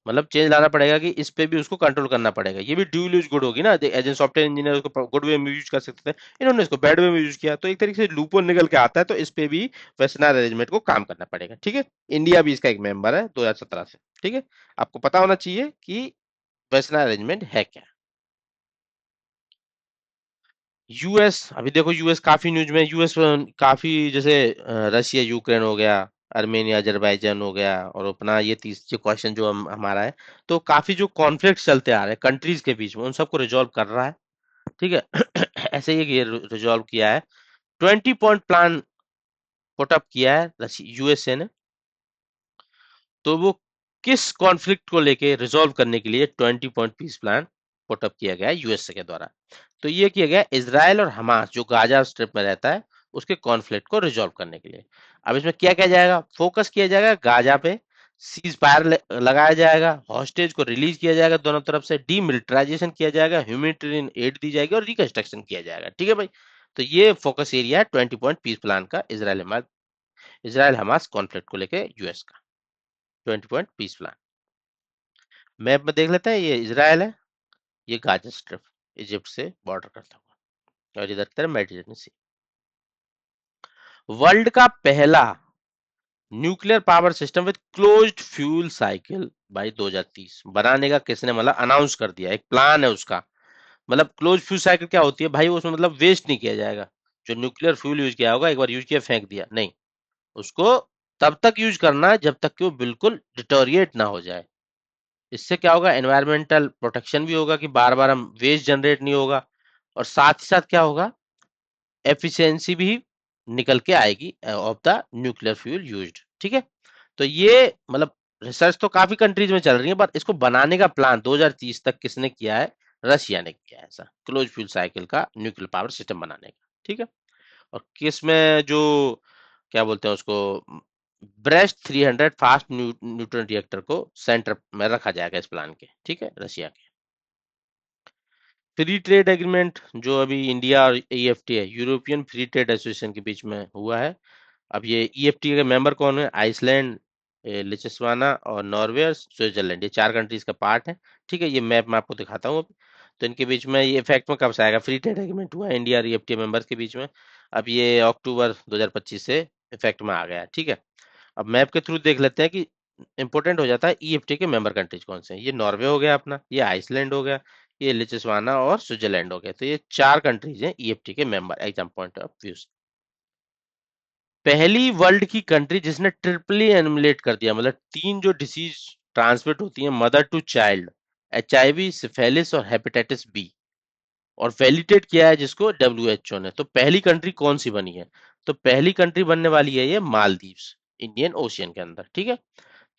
मतलब चेंज लाना पड़ेगा कि इस पे भी उसको कंट्रोल करना पड़ेगा। ये भी ड्यूल यूज गुड होगी ना, एज ए सॉफ्टवेयर इंजीनियर उसको गुड वे में यूज कर सकते थे, इन्होंने इसको बैड वे में यूज किया, तो एक तरीके से लूपहोल निकल के आता है, तो इस पे भी वेस्टर्न अरेंजमेंट को काम करना पड़ेगा। ठीक है, इंडिया भी इसका एक मेंबर है 2017 से। ठीक है, आपको पता होना चाहिए कि वेस्टर्न अरेंजमेंट है क्या। यूएस, अभी देखो यूएस काफी न्यूज में, यूएस काफी, जैसे रशिया यूक्रेन हो गया, अर्मेनिया अजरबैजान हो गया, और अपना ये तीसरे क्वेश्चन जो हमारा है, तो काफी जो कॉन्फ्लिक्ट चलते आ रहे हैं कंट्रीज के बीच में, उन सबको रिजॉल्व कर रहा है। ठीक है, ऐसे ही ये रिजॉल्व किया है, 20 पॉइंट प्लान पुटअप किया है यूएसए ने। तो वो किस कॉन्फ्लिक्ट को लेके रिजॉल्व करने के लिए 20 पॉइंट पीस प्लान पुटअप किया गया है यूएसए के द्वारा? तो ये किया गया इसराइल और हमास, जो गाजा स्ट्रिप में रहता है, उसके कॉन्फ्लिक्ट को रिजॉल्व करने के लिए। अब इसमें क्या किया जाएगा? फोकस किया जाएगा गाजा पे, सीज फायर लगाया जाएगा, हॉस्टेज को रिलीज किया जाएगा दोनों तरफ से, डीमिलिटराइजेशन किया जाएगा, ह्यूमैनिटेरियन एड दी जाएगी, और रिकंस्ट्रक्शन किया जाएगा। ठीक है भाई, तो ये फोकस एरिया है 20 पॉइंट पीस प्लान का, इसराइल हमास कॉन्फ्लिक्ट को लेके यूएस का 20 पॉइंट पीस प्लान। मैप में देख लेते हैं, ये इसराइल है, ये गाजा स्ट्रिप, इजिप्ट से बॉर्डर करता हुआ, और इधर की तरफ मेडिटेरेनियन सी। वर्ल्ड का पहला nuclear power system with closed fuel cycle by 2030 बनाने का किसने, मतलब अनाउंस कर दिया, एक प्लान है उसका। मतलब क्लोज फ्यूल साइकिल क्या होती है भाई? उसमें मतलब वेस्ट नहीं किया जाएगा। जो न्यूक्लियर फ्यूल यूज किया होगा, एक बार यूज किया फेंक दिया नहीं, उसको तब तक यूज करना है जब तक कि वो बिल्कुल डिटोरिएट ना हो जाए। इससे क्या होगा? एनवायरमेंटल प्रोटेक्शन भी होगा कि बार बार हम वेस्ट जनरेट नहीं होगा, और साथ ही साथ क्या होगा, एफिशिएंसी भी निकल के आएगी of the nuclear fuel used. ठीक है, तो ये मतलब रिसर्च तो काफी कंट्रीज में चल रही है, पर इसको बनाने का प्लान 2030 तक किसने किया है? रशिया ने किया है, ऐसा क्लोज फ्यूल साइकिल का न्यूक्लियर पावर सिस्टम बनाने का। ठीक है, और किस में जो क्या बोलते हैं उसको, ब्रेस्ट 300 फास्ट न्यूट्रन रिएक्टर को सेंटर में रखा जाएगा इस प्लान के। ठीक है, रशिया के। फ्री ट्रेड एग्रीमेंट जो अभी इंडिया और ईएफटी है, यूरोपियन फ्री ट्रेड एसोसिएशन के बीच में हुआ है। अब ये ईएफटी के मेंबर कौन है? आइसलैंड, लिचुआना और नॉर्वे और स्विट्जरलैंड, ये चार कंट्रीज का पार्ट है। ठीक है, ये मैप मैं आपको दिखाता हूँ। तो इनके बीच में ये इफेक्ट में कब से आएगा? फ्री ट्रेड एग्रीमेंट हुआ है इंडिया और ईएफटी मेंबर्स के बीच में, अब ये अक्टूबर 2025 से इफेक्ट में आ गया है। ठीक है, अब मैप के थ्रू देख लेते हैं कि इंपॉर्टेंट हो जाता है ईएफटी के मेंबर कंट्रीज कौन से हैं। ये नॉर्वे हो गया अपना, ये आइसलैंड हो गया, ये लिचुआना और स्विट्जरलैंड हो गया। तो ये चार कंट्रीज हैं ईएफटी के member, exam point of view से। पहली वर्ल्ड की कंट्री जिसने ट्रिपली एनिमिलेट कर दिया, मतलब तीन जो डिसीज ट्रांसमिट होती है mother to child, HIV, syphilis और हेपेटाइटिस बी, और वैलिडेट किया है जिसको WHO ने। तो पहली कंट्री कौन सी बनी है? तो पहली कंट्री बनने वाली है ये मालदीव्स, इंडियन ओशियन के अंदर, ठीक है।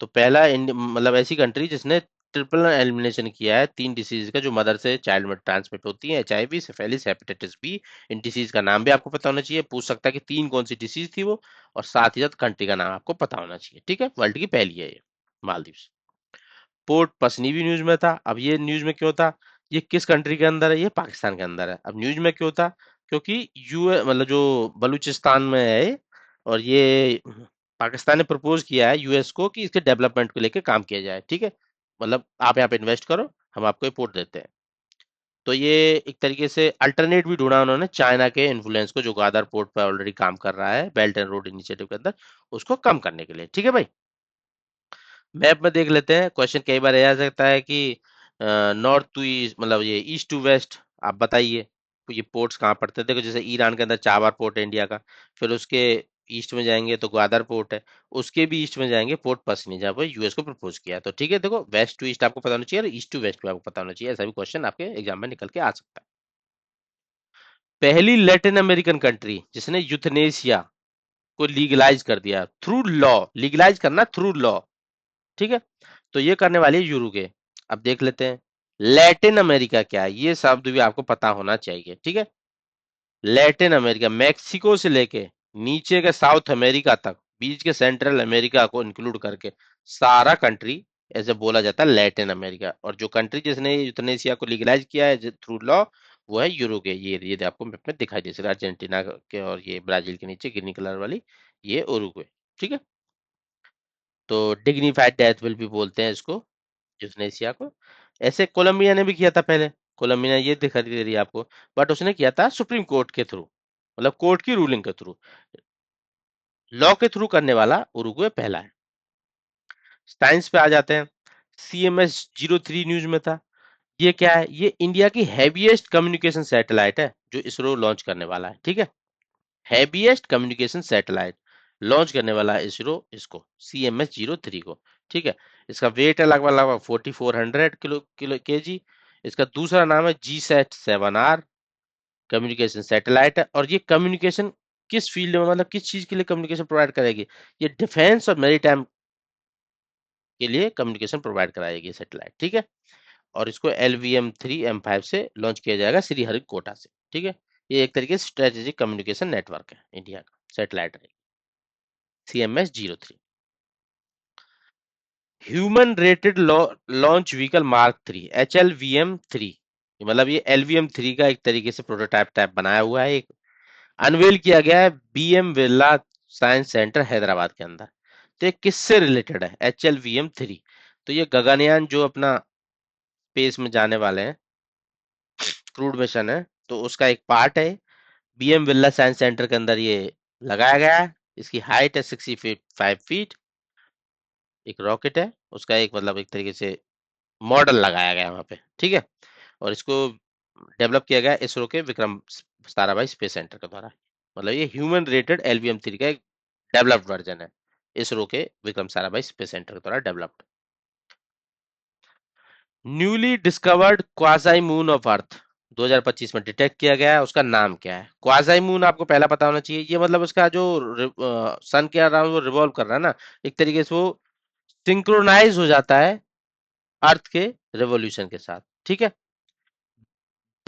तो पहला मतलब ऐसी कंट्री जिसने ट्रिपल एलिमिनेशन किया है तीन डिसीज का जो मदर से चाइल्ड में ट्रांसमिट होती है, HIV, सिफेलिस, हेपेटाइटिस बी। इन डिसीज का नाम भी आपको पता होना चाहिए, पूछ सकता है कि तीन कौन सी डिसीज थी वो, और साथ ही साथ कंट्री का नाम आपको पता होना चाहिए, ठीक है। वर्ल्ड की पहली है ये मालदीव्स। पोर्ट पसनी भी न्यूज में था। अब ये न्यूज में क्यों था? ये किस कंट्री के अंदर है? ये पाकिस्तान के अंदर है। अब न्यूज में क्यों था? क्योंकि यू मतलब जो बलूचिस्तान में है ये, और ये पाकिस्तान ने प्रपोज किया है यूएस को कि इसके डेवलपमेंट को लेकर काम किया जाए, ठीक है। मतलब आप यहाँ पे इन्वेस्ट करो, हम आपको ये पोर्ट देते हैं। तो ये एक तरीके से अल्टरनेट भी ढूंढा उन्होंने चाइना के इन्फ्लुएंस को, जो ग्वादर पोर्ट पर ऑलरेडी काम कर रहा है बेल्ट एंड रोड इनिशिएटिव के अंदर, उसको कम करने के लिए, ठीक है भाई। मैप में देख लेते हैं, क्वेश्चन कई बार यह आ सकता है कि नॉर्थ टू ईस्ट, मतलब ये ईस्ट टू वेस्ट, आप बताइए तो ये पोर्ट्स कहाँ पड़ते हैं। देखो जैसे ईरान के अंदर चाबार पोर्ट है इंडिया का, फिर उसके ईस्ट में जाएंगे तो ग्वादर पोर्ट है, उसके भी ईस्ट में जाएंगे पोर्ट पसनी, जहाँ पर यूएस को प्रपोज किया। तो ठीक है, देखो वेस्ट टू ईस्ट आपको पता होना चाहिए और ईस्ट टू वेस्ट भी आपको पता होना चाहिए, ऐसा भी क्वेश्चन आपके एग्जाम में निकल के आ सकता है। पहली लैटिन अमेरिकन कंट्री जिसने यूथनेशिया को लीगलाइज कर दिया थ्रू लॉ, लीगलाइज करना थ्रू लॉ, ठीक है। तो ये करने वाली है यूरुगे। अब देख लेते हैं लैटिन अमेरिका क्या है, ये शब्द भी आपको पता होना चाहिए, ठीक है। लैटिन अमेरिका मैक्सिको से लेके नीचे के साउथ अमेरिका तक, बीच के सेंट्रल अमेरिका को इंक्लूड करके सारा कंट्री ऐसे बोला जाता है लैटिन अमेरिका। और जो कंट्री जिसने यूथनेशिया को लीगलाइज किया है थ्रू लॉ, वो है यूरुगे। ये आपको मैप में दिखाई दे सकता है, अर्जेंटीना के और ये ब्राजील के नीचे ग्रीन कलर वाली, ये उरुग्वे, ठीक है। तो डिग्निफाइड डेथ विल भी बोलते हैं इसको, यूथनेशिया को। ऐसे कोलंबिया ने भी किया था पहले, कोलंबिया ये दिखा दे रही है आपको, बट उसने किया था सुप्रीम कोर्ट के थ्रू, मतलब कोर्ट की रूलिंग के थ्रू। लॉ के थ्रू करने वाला उरुग्वे पहला है। साइंस पे आ जाते हैं। CMS-03 न्यूज में था। ये क्या है? ये इंडिया की हैवीएस्ट कम्युनिकेशन सैटेलाइट है जो इसरो लॉन्च करने वाला है, ठीक है। हैवीएस्ट कम्युनिकेशन सैटेलाइट लॉन्च करने वाला है इसरो इसको, CMS-03 को, ठीक है। इसका वेट है लगभग लगभग 4400 किलो किलो केजी। इसका दूसरा नाम है GSAT-7R, कम्युनिकेशन सैटेलाइट है। और ये कम्युनिकेशन किस फील्ड में, मतलब किस चीज के लिए कम्युनिकेशन प्रोवाइड करेगी? ये डिफेंस और मैरीटाइम के लिए कम्युनिकेशन प्रोवाइड कराएगी सैटेलाइट, ठीक है। और इसको LVM-3M5 से लॉन्च किया जाएगा श्रीहरिकोटा से, ठीक है। ये एक तरीके से स्ट्रेटेजिक कम्युनिकेशन नेटवर्क है इंडिया का, सैटेलाइट है। CMS-03 human rated launch vehicle mark 3, HLVM-3, मतलब ये LVM-3 का एक तरीके से प्रोटोटाइप टाइप बनाया हुआ है, एक अनवेल किया गया है BM Birla science centre Hyderabad के अंदर। तो ये किससे रिलेटेड है HLVM-3? तो ये गगनयान जो अपना स्पेस में जाने वाले हैं, क्रूड मिशन है, तो उसका एक पार्ट है। BM बिरला साइंस सेंटर के अंदर ये लगाया गया है। इसकी हाइट है 65 फीट। एक रॉकेट है, उसका एक मतलब एक तरीके से मॉडल लगाया गया है वहां पे, ठीक है। और इसको डेवलप किया गया इसरो के विक्रम साराभाई स्पेस सेंटर के द्वारा। मतलब ये ह्यूमन रेटेड LVM-3 का एक डेवलप्ड वर्जन है, इसरो के विक्रम साराभाई स्पेस सेंटर के द्वारा developed. Newly discovered quasi moon of earth 2025 में डिटेक्ट किया गया है, उसका नाम क्या है? क्वासाई मून आपको पहला पता होना चाहिए। ये मतलब उसका जो सन के अराउंड वो रिवॉल्व कर रहा है ना, एक तरीके से वो सिंक्रोनाइज हो जाता है अर्थ के रेवोल्यूशन के साथ, ठीक है।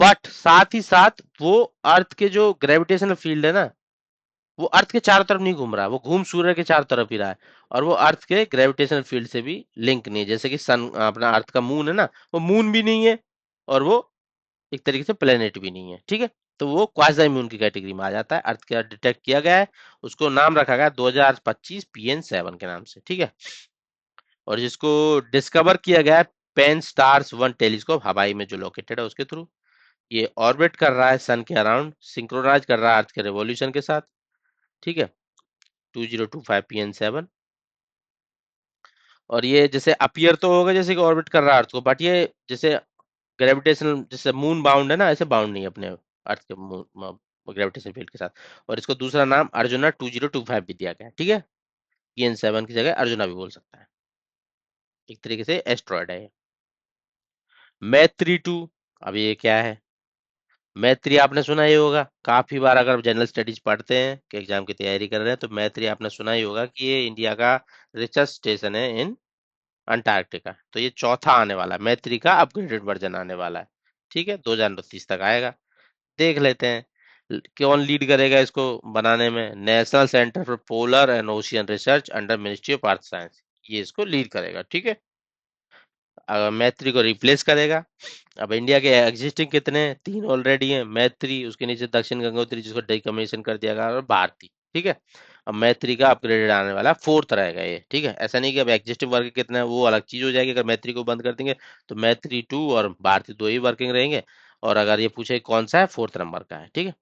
बट साथ ही साथ वो अर्थ के जो ग्रेविटेशनल फील्ड है ना, वो अर्थ के चारों तरफ नहीं घूम रहा, वो घूम सूर्य के चारों तरफ ही रहा है। और वो अर्थ के ग्रेविटेशनल फील्ड से भी लिंक नहीं है, जैसे कि सन अपना अर्थ का मून है ना, वो मून भी नहीं है, और वो एक तरीके से प्लेनेट भी नहीं है, ठीक है। तो वो क्वासी मून की कैटेगरी में आ जाता है। अर्थ का डिटेक्ट किया गया है, उसको नाम रखा गया 2025 PN-7 के नाम से, ठीक है। और जिसको डिस्कवर किया गया है पेन स्टार्स 1 टेलीस्कोप, हवाई में जो लोकेटेड है उसके थ्रू। ये ऑर्बिट कर रहा है सन के अराउंड, सिंक्रोनाइज कर रहा है अर्थ के रेवोल्यूशन के साथ, ठीक है। 2025 PN-7। और ये जैसे अपीयर तो होगा जैसे कि ऑर्बिट कर रहा है अर्थ को, बट ये जैसे ग्रेविटेशनल जैसे मून बाउंड है ना, ऐसे बाउंड नहीं है अपने अर्थ के ग्रेविटेशन फील्ड के साथ। और इसको दूसरा नाम अर्जुना 2025 भी दिया गया है, ठीक है। PN-7 की जगह अर्जुना भी बोल सकता है। एक तरीके से एस्ट्रॉयड है। मैत्री टू, अब ये क्या है? मैत्री आपने सुना ही होगा काफी बार, अगर जनरल स्टडीज पढ़ते हैं कि एग्जाम की तैयारी कर रहे हैं तो मैत्री आपने सुना ही होगा कि ये इंडिया का रिचेस्ट स्टेशन है इन अंटार्कटिका। तो ये चौथा आने वाला है, मैत्री का अपग्रेडेड वर्जन आने वाला है। ठीक है, 2029 तक आएगा। देख लेते हैं कौन लीड करेगा इसको बनाने में। National centre for polar and ocean research under ministry of earth science, ये इसको लीड करेगा। ठीक है, मैत्री को रिप्लेस करेगा। अब इंडिया के एग्जिस्टिंग कितने हैं? 3 ऑलरेडी हैं, मैत्री, उसके नीचे दक्षिण गंगोत्री जिसको डिकमीशन कर दिया गया, और भारती। ठीक है, अब मैत्री का अपग्रेडेड आने वाला, फोर्थ रहेगा ये। ठीक है, ऐसा नहीं कि अब एग्जिस्टिंग वर्ग कितने हैं वो अलग चीज हो जाएगी। अगर मैत्री को बंद कर देंगे तो मैत्री टू और भारती दो ही वर्किंग रहेंगे। और अगर ये पूछे कौन सा है, फोर्थ नंबर का है। ठीक है,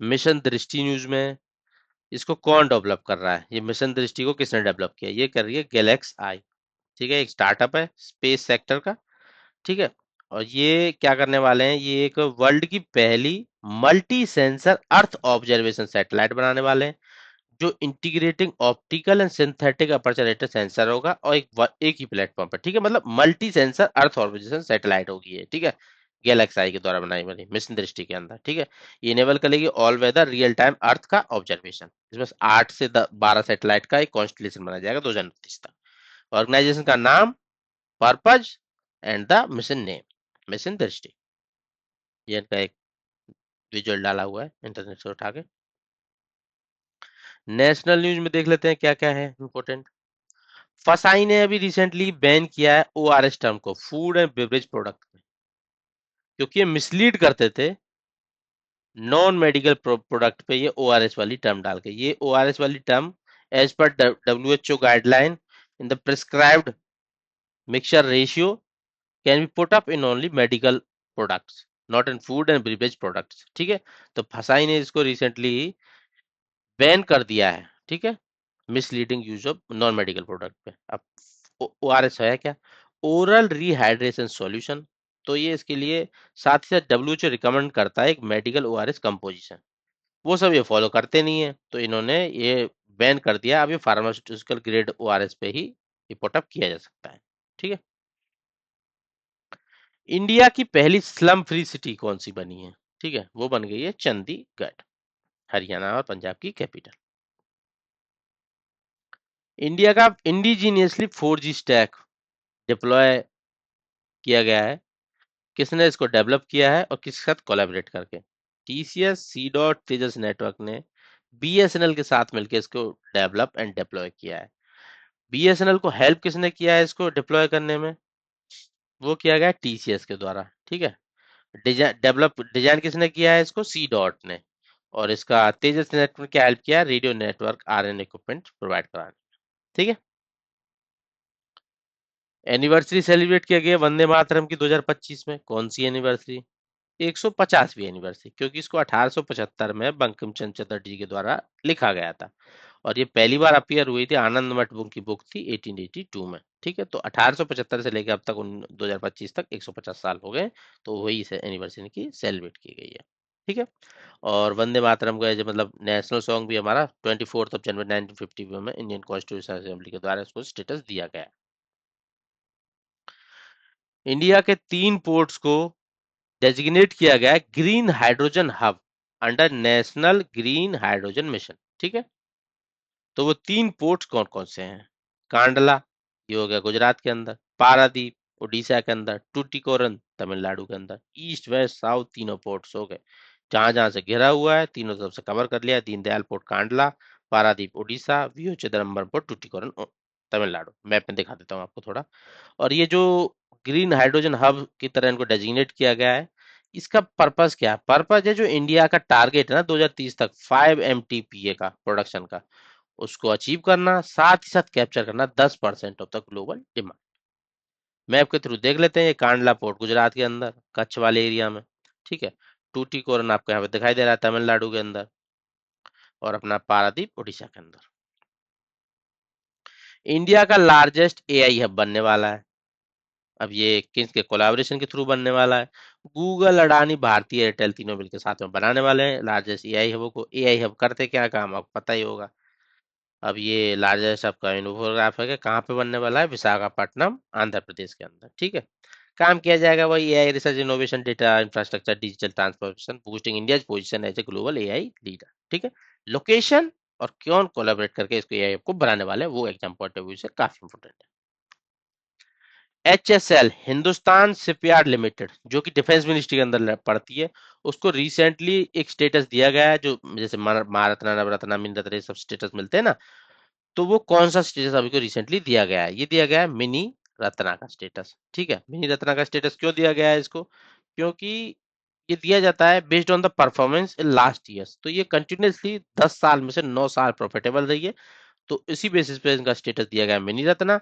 मिशन दृष्टि न्यूज में, इसको कौन डेवलप कर रहा है? ये मिशन दृष्टि को किसने डेवलप किया? ये कर रही है गैलेक्स आई। ठीक है, एक स्टार्टअप है स्पेस सेक्टर का। ठीक है, और ये क्या करने वाले हैं, ये एक वर्ल्ड की पहली multi sensor earth observation satellite बनाने वाले हैं, जो integrating optical and synthetic aperture rated sensor होगा, और एक ही प्लेटफॉर्म पर। ठीक है, मतलब multi sensor earth observation satellite होगी ये। ठीक है, गैलेक्सी आई के द्वारा बनाई वाली मिशन दृष्टि के अंदर। ठीक है, ये इनेबल करेगी ऑल वेदर रियल टाइम अर्थ का ऑब्जर्वेशन। इसमें 8 से 12 सैटेलाइट का एक कॉन्स्टलेशन बनाया जाएगा 2029 तक। ऑर्गेनाइजेशन का नाम, purpose and the mission name, mission दृष्टि। ये इनका एक विजुअल डाला हुआ है इंटरनेट से उठा के। नेशनल न्यूज में देख लेते हैं क्या क्या है इंपॉर्टेंट। फसाई ने अभी रिसेंटली बैन किया है ओआरएस टर्म को फूड एंड बेवरेज प्रोडक्ट में, क्योंकि ये मिसलीड करते थे नॉन मेडिकल प्रोडक्ट पे ये ओआरएस वाली टर्म डाल के। ये ओआरएस वाली term as per WHO guideline in the prescribed mixture ratio can be put up in only medical products, not in food and beverage products. ठीक है, तो फसाई ने इसको रिसेंटली बैन कर दिया है। ठीक है, misleading use of non medical product पे। अब ओआरएस है क्या? Oral rehydration solution. तो ये इसके लिए साथ ही साथ डब्ल्यूएचओ रिकमेंड करता है एक मेडिकल ओआरएस कंपोजिशन। वो सब ये फॉलो करते नहीं है, तो इन्होंने ये बैन कर दिया। अब ये फार्मास्यूटिकल ग्रेड ओआरएस पे ही रिपोर्ट अप किया जा सकता है। ठीक है, इंडिया की पहली स्लम फ्री सिटी कौन सी बनी है? ठीक है, वो बन गई है चंडीगढ़, हरियाणा और पंजाब की कैपिटल। इंडिया का इंडिजीनियसली 4G स्टैक डिप्लॉय किया गया है। किसने इसको डेवलप किया है और किसके साथ कोलैबोरेट करके? टीसीएस सी डॉट तेजस नेटवर्क ने बीएसएनएल के साथ मिलकर इसको डेवलप एंड डिप्लॉय किया है। बीएसएनएल को हेल्प किसने किया है इसको डिप्लॉय करने में? वो किया गया टीसीएस के द्वारा। ठीक है, डिजाइन किसने किया है इसको? सी डॉट ने। और इसका तेजस नेटवर्क क्या हेल्प किया? Radio network RN equipment provide कराने। ठीक है, एनिवर्सरी सेलिब्रेट किया गया वंदे मातरम की 2025 में। कौन सी एनिवर्सरी? 150वीं एनिवर्सरी, क्योंकि इसको 1875 में बंकिम चंद्र चटर्जी के द्वारा लिखा गया था। और ये पहली बार अपीयर हुई थी आनंद मठ बुक की बुक थी 1882 में। ठीक है, तो 1875 से लेकर अब तक 2025 तक 150 साल हो गए, तो वही से एनिवर्सरी की सेलिब्रेट की गई है। ठीक है, और वंदे मातरम का जो मतलब नेशनल सॉन्ग भी हमारा 24 जनवरी 1950 में इंडियन कॉन्स्टिट्यूशन असेंबली के द्वारा इसको स्टेटस दिया गया है। इंडिया के 3 पोर्ट्स को डेजिग्नेट किया गया है green hydrogen hub under national green hydrogen mission. ठीक है, तो वो 3 पोर्ट्स कौन कौन से हैं? कांडला, ये हो गया गुजरात के अंदर, पारादीप उड़ीसा के अंदर, टूटिकोरन तमिलनाडु के अंदर। ईस्ट वेस्ट साउथ तीनों पोर्ट्स हो गए, जहां जहां से घिरा हुआ है तीनों तरफ से कवर कर लिया। Deendayal port Kandla, Paradip Orissa, VO Chidambaram port Tuticorin Tamil Nadu. Map में दिखा देता हूँ आपको थोड़ा। और ये जो ग्रीन हाइड्रोजन हब की तरह इनको डेजिग्नेट किया गया है, इसका पर्पस क्या है? पर्पस है जो इंडिया का टारगेट है ना 2030 तक 5 MTPA का प्रोडक्शन का, उसको अचीव करना, साथ ही साथ कैप्चर करना 10% of the global demand. Map के थ्रू देख लेते हैं। ये कांडला पोर्ट गुजरात के अंदर कच्छ वाले एरिया में। ठीक है, टूटीकोरन आपको यहाँ पे दिखाई दे रहा है तमिलनाडु के अंदर, और अपना पारादीप उड़ीसा के अंदर। इंडिया का लार्जेस्ट एआई हब बनने वाला है। अब ये किस के कोलैबोरेशन के थ्रू बनने वाला है? गूगल, अडानी, भारती एयरटेल तीनों मिलकर साथ में बनाने वाले हैं लार्जेस्ट एआई हब को। एआई हब करते क्या काम आपको पता ही होगा। अब ये लार्जेस्ट आपका इन्फोग्राफ है कि कहाँ पे बनने वाला है, विशाखापट्टनम आंध्र प्रदेश के अंदर। ठीक है, काम किया जाएगा वही AI research innovation data infrastructure digital transformation boosting India position as a global AI leader. ठीक है, लोकेशन और कौन कोलैबोरेट करके इसको एआई को बनाने वाले हैं वो एग्जाम पॉइंट ऑफ व्यू से काफी इंपोर्टेंट है। एचएसएल हिंदुस्तान शिपयार्ड लिमिटेड जो कि डिफेंस मिनिस्ट्री के अंदर पड़ती है, उसको रिसेंटली एक स्टेटस दिया गया है, जो जैसे महारत्ना नवरत्ना मिन रत्न ये सब स्टेटस मिलते हैं ना, तो वो कौन सा स्टेटस अभी को रिसेंटली दिया गया है, ये दिया गया है मिनी रत्ना का स्टेटस। ठीक है, मिनी रत्ना का स्टेटस क्यों दिया गया है इसको, क्योंकि ये दिया जाता है based on the performance in last years, तो ये कंटिन्यूसली 10 साल में से 9 साल प्रॉफिटेबल रही है, तो इसी बेसिस पे इनका स्टेटस दिया गया है मिनी रत्ना।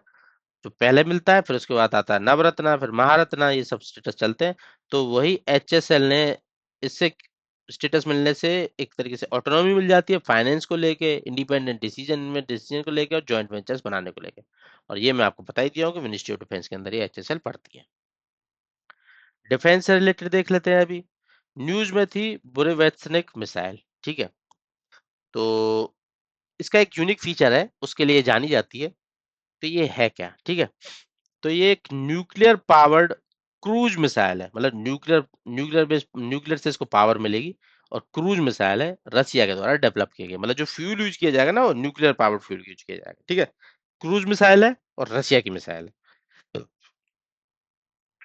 जो पहले मिलता है फिर उसके बाद आता है नवरत्ना फिर महारत्ना, ये सब स्टेटस चलते हैं। तो वही एचएसएल ने इससे स्टेटस मिलने से एक तरीके से ऑटोनॉमी मिल जाती है फाइनेंस को लेके, इंडिपेंडेंट डिसीजन को लेके और जॉइंट वेंचर्स बनाने को लेके। और ये मैं आपको बता ही दिया हूँ कि मिनिस्ट्री ऑफ डिफेंस के अंदर ये एचएसएल पड़ती है। डिफेंस से रिलेटेड देख लेते हैं। अभी न्यूज में थी बुरेवेत्सनिक मिसाइल। ठीक है, तो इसका एक यूनिक फीचर है, उसके लिए जानी जाती है। तो ये है क्या, ठीक है, तो ये एक न्यूक्लियर पावर्ड क्रूज मिसाइल है, मतलब न्यूक्लियर न्यूक्लियर बेस्ड न्यूक्लियर से इसको पावर मिलेगी, और क्रूज मिसाइल है, रसिया के द्वारा डेवलप किया गया, मतलब जो फ्यूल यूज किया जाएगा ना वो न्यूक्लियर पावर्ड फ्यूल यूज किया जाएगा। ठीक है, क्रूज मिसाइल है और रसिया की मिसाइल है।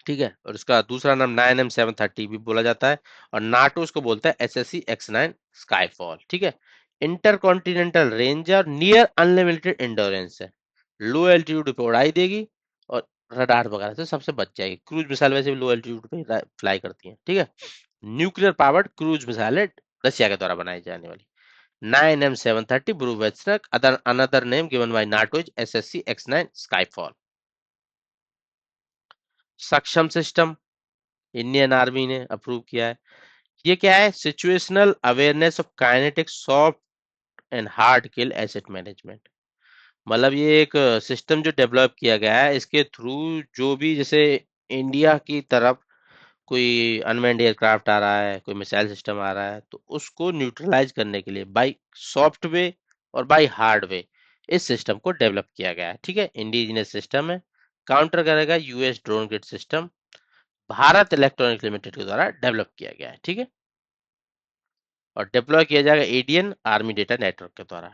ठीक है, और इसका दूसरा नाम 9M730 भी बोला जाता है, और नाटो उसको बोलता है SSC-X9 स्काईफॉल। ठीक है, इंटर कॉन्टिनेंटल रेंज और नियर अनलिमिटेड इंडोरेंस है, लो एल्टीट्यूड पे उड़ाई देगी और रडार वगैरह से सबसे बच जाएगी। क्रूज मिसाइल वैसे भी लो एल्टीट्यूड पे फ्लाई करती है। ठीक है, न्यूक्लियर पावर्ड क्रूज मिसाइल है, रशिया के द्वारा बनाई जाने वाली। 9M730 Burevestnik other another name given by NATO is SSC-X9 Skyfall. Saksham system Indian army ने अप्रूव किया है। ये क्या है, situational awareness of kinetic soft and hard kill asset management, मतलब ये एक सिस्टम जो डेवलप किया गया है, इसके थ्रू जो भी जैसे इंडिया की तरफ कोई अनमैन्ड एयरक्राफ्ट आ रहा है, कोई मिसाइल सिस्टम आ रहा है, तो उसको न्यूट्रलाइज करने के लिए बाई सॉफ्ट वे और बाई हार्ड वे इस सिस्टम को डेवलप किया गया है। ठीक है, इंडिजिनियस सिस्टम है, काउंटर करेगा US drone grid system, Bharat electronic limited के द्वारा डेवलप किया गया है। ठीक है, और डिप्लॉय किया जाएगा एडीएन आर्मी डेटा नेटवर्क के द्वारा।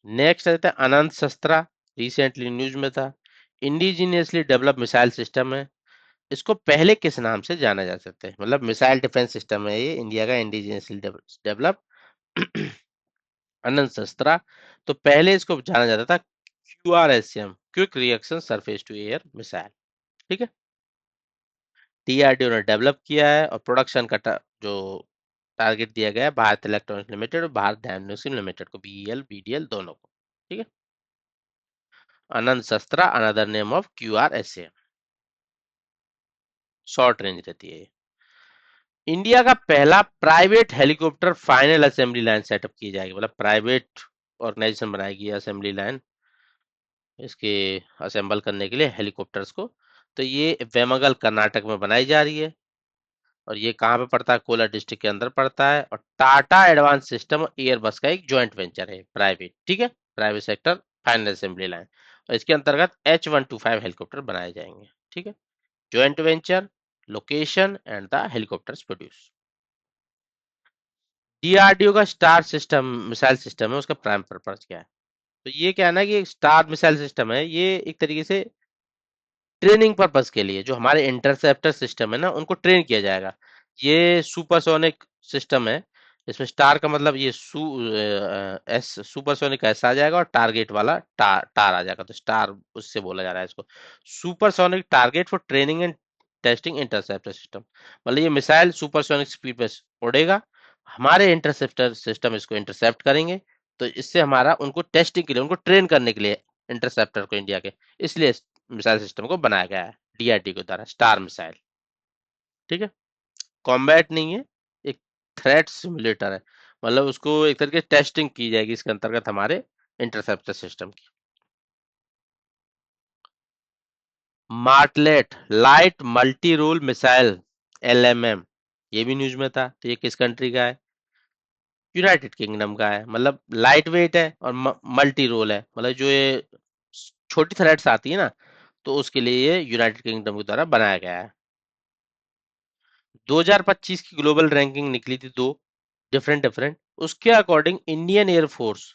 नेक्स्ट रहता है अनंत शस्त्रा, रिसेंटली न्यूज में था, इंडिजीनियसली डेवलप मिसाइल सिस्टम है। इसको पहले किस नाम से जाना जा सकता है, मतलब मिसाइल डिफेंस सिस्टम है ये इंडिया का इंडिजीनियसली डेवलप अनंत शस्त्रा। तो पहले इसको जाना जाता था QRSM, quick reaction surface to air missile. ठीक है, डीआरडीओ ने डेवलप किया है, और प्रोडक्शन का जो टारगेट दिया गया है भारत इलेक्ट्रॉनिक्स लिमिटेड और भारत डायग्नोस्टिक लिमिटेड को, बीईएल बीडीएल दोनों को। ठीक है, Anant Shastra another name of QRSM, short range रहती है ये। इंडिया का पहला private helicopter final assembly line setup की जाएगी, मतलब प्राइवेट ऑर्गेनाइजेशन बनाएगी असेंबली लाइन इसके असेंबल करने के लिए हेलीकॉप्टर्स को। तो ये वेमगल कर्नाटक में बनाई जा रही है, और ये कहाँ पे पड़ता है, कोला डिस्ट्रिक्ट के अंदर पड़ता है, और टाटा एडवांस सिस्टम और एयरबस का एक जॉइंट वेंचर है प्राइवेट। ठीक है, private sector final assembly line, और इसके अंतर्गत H125 हेलीकॉप्टर बनाए जाएंगे। ठीक है, joint venture, location and the helicopters produce. DRDO का स्टार सिस्टम मिसाइल सिस्टम है, उसका प्राइम पर्पस क्या है, तो ये क्या है ना कि स्टार मिसाइल सिस्टम है, ये एक तरीके से ट्रेनिंग पर्पस के लिए जो हमारे इंटरसेप्टर सिस्टम है ना उनको ट्रेन किया जाएगा। ये सुपरसोनिक सिस्टम है, इसमें स्टार का मतलब ये एस सुपरसोनिक ऐसा आ जाएगा, और टारगेट वाला टार आ जाएगा, तो स्टार उससे बोला जा रहा है इसको, supersonic target for training and testing interceptor system. मतलब ये मिसाइल सुपरसोनिक स्पीड पे उड़ेगा, हमारे इंटरसेप्टर सिस्टम इसको इंटरसेप्ट करेंगे, तो इससे हमारा उनको टेस्टिंग के लिए उनको ट्रेन करने के लिए इंटरसेप्टर को इंडिया के, इसलिए मिसाइल सिस्टम को बनाया गया है डीआरडी के द्वारा स्टार मिसाइल। ठीक है, कॉम्बैट नहीं है, एक थ्रेट सिमुलेटर है, मतलब उसको एक तरीके से टेस्टिंग की जाएगी इसके अंतर्गत हमारे इंटरसेप्टर सिस्टम की। Martlet light multi role missile LMM, ये भी न्यूज में था, तो ये किस कंट्री का है, यूनाइटेड किंगडम का है, मतलब लाइट वेट है और मल्टी रोल है, मतलब जो ये छोटी थ्रेड्स आती है ना, तो उसके लिए ये यूनाइटेड किंगडम के द्वारा बनाया गया है। 2025 की ग्लोबल रैंकिंग निकली थी, दो डिफरेंट डिफरेंट। उसके अकॉर्डिंग इंडियन एयरफोर्स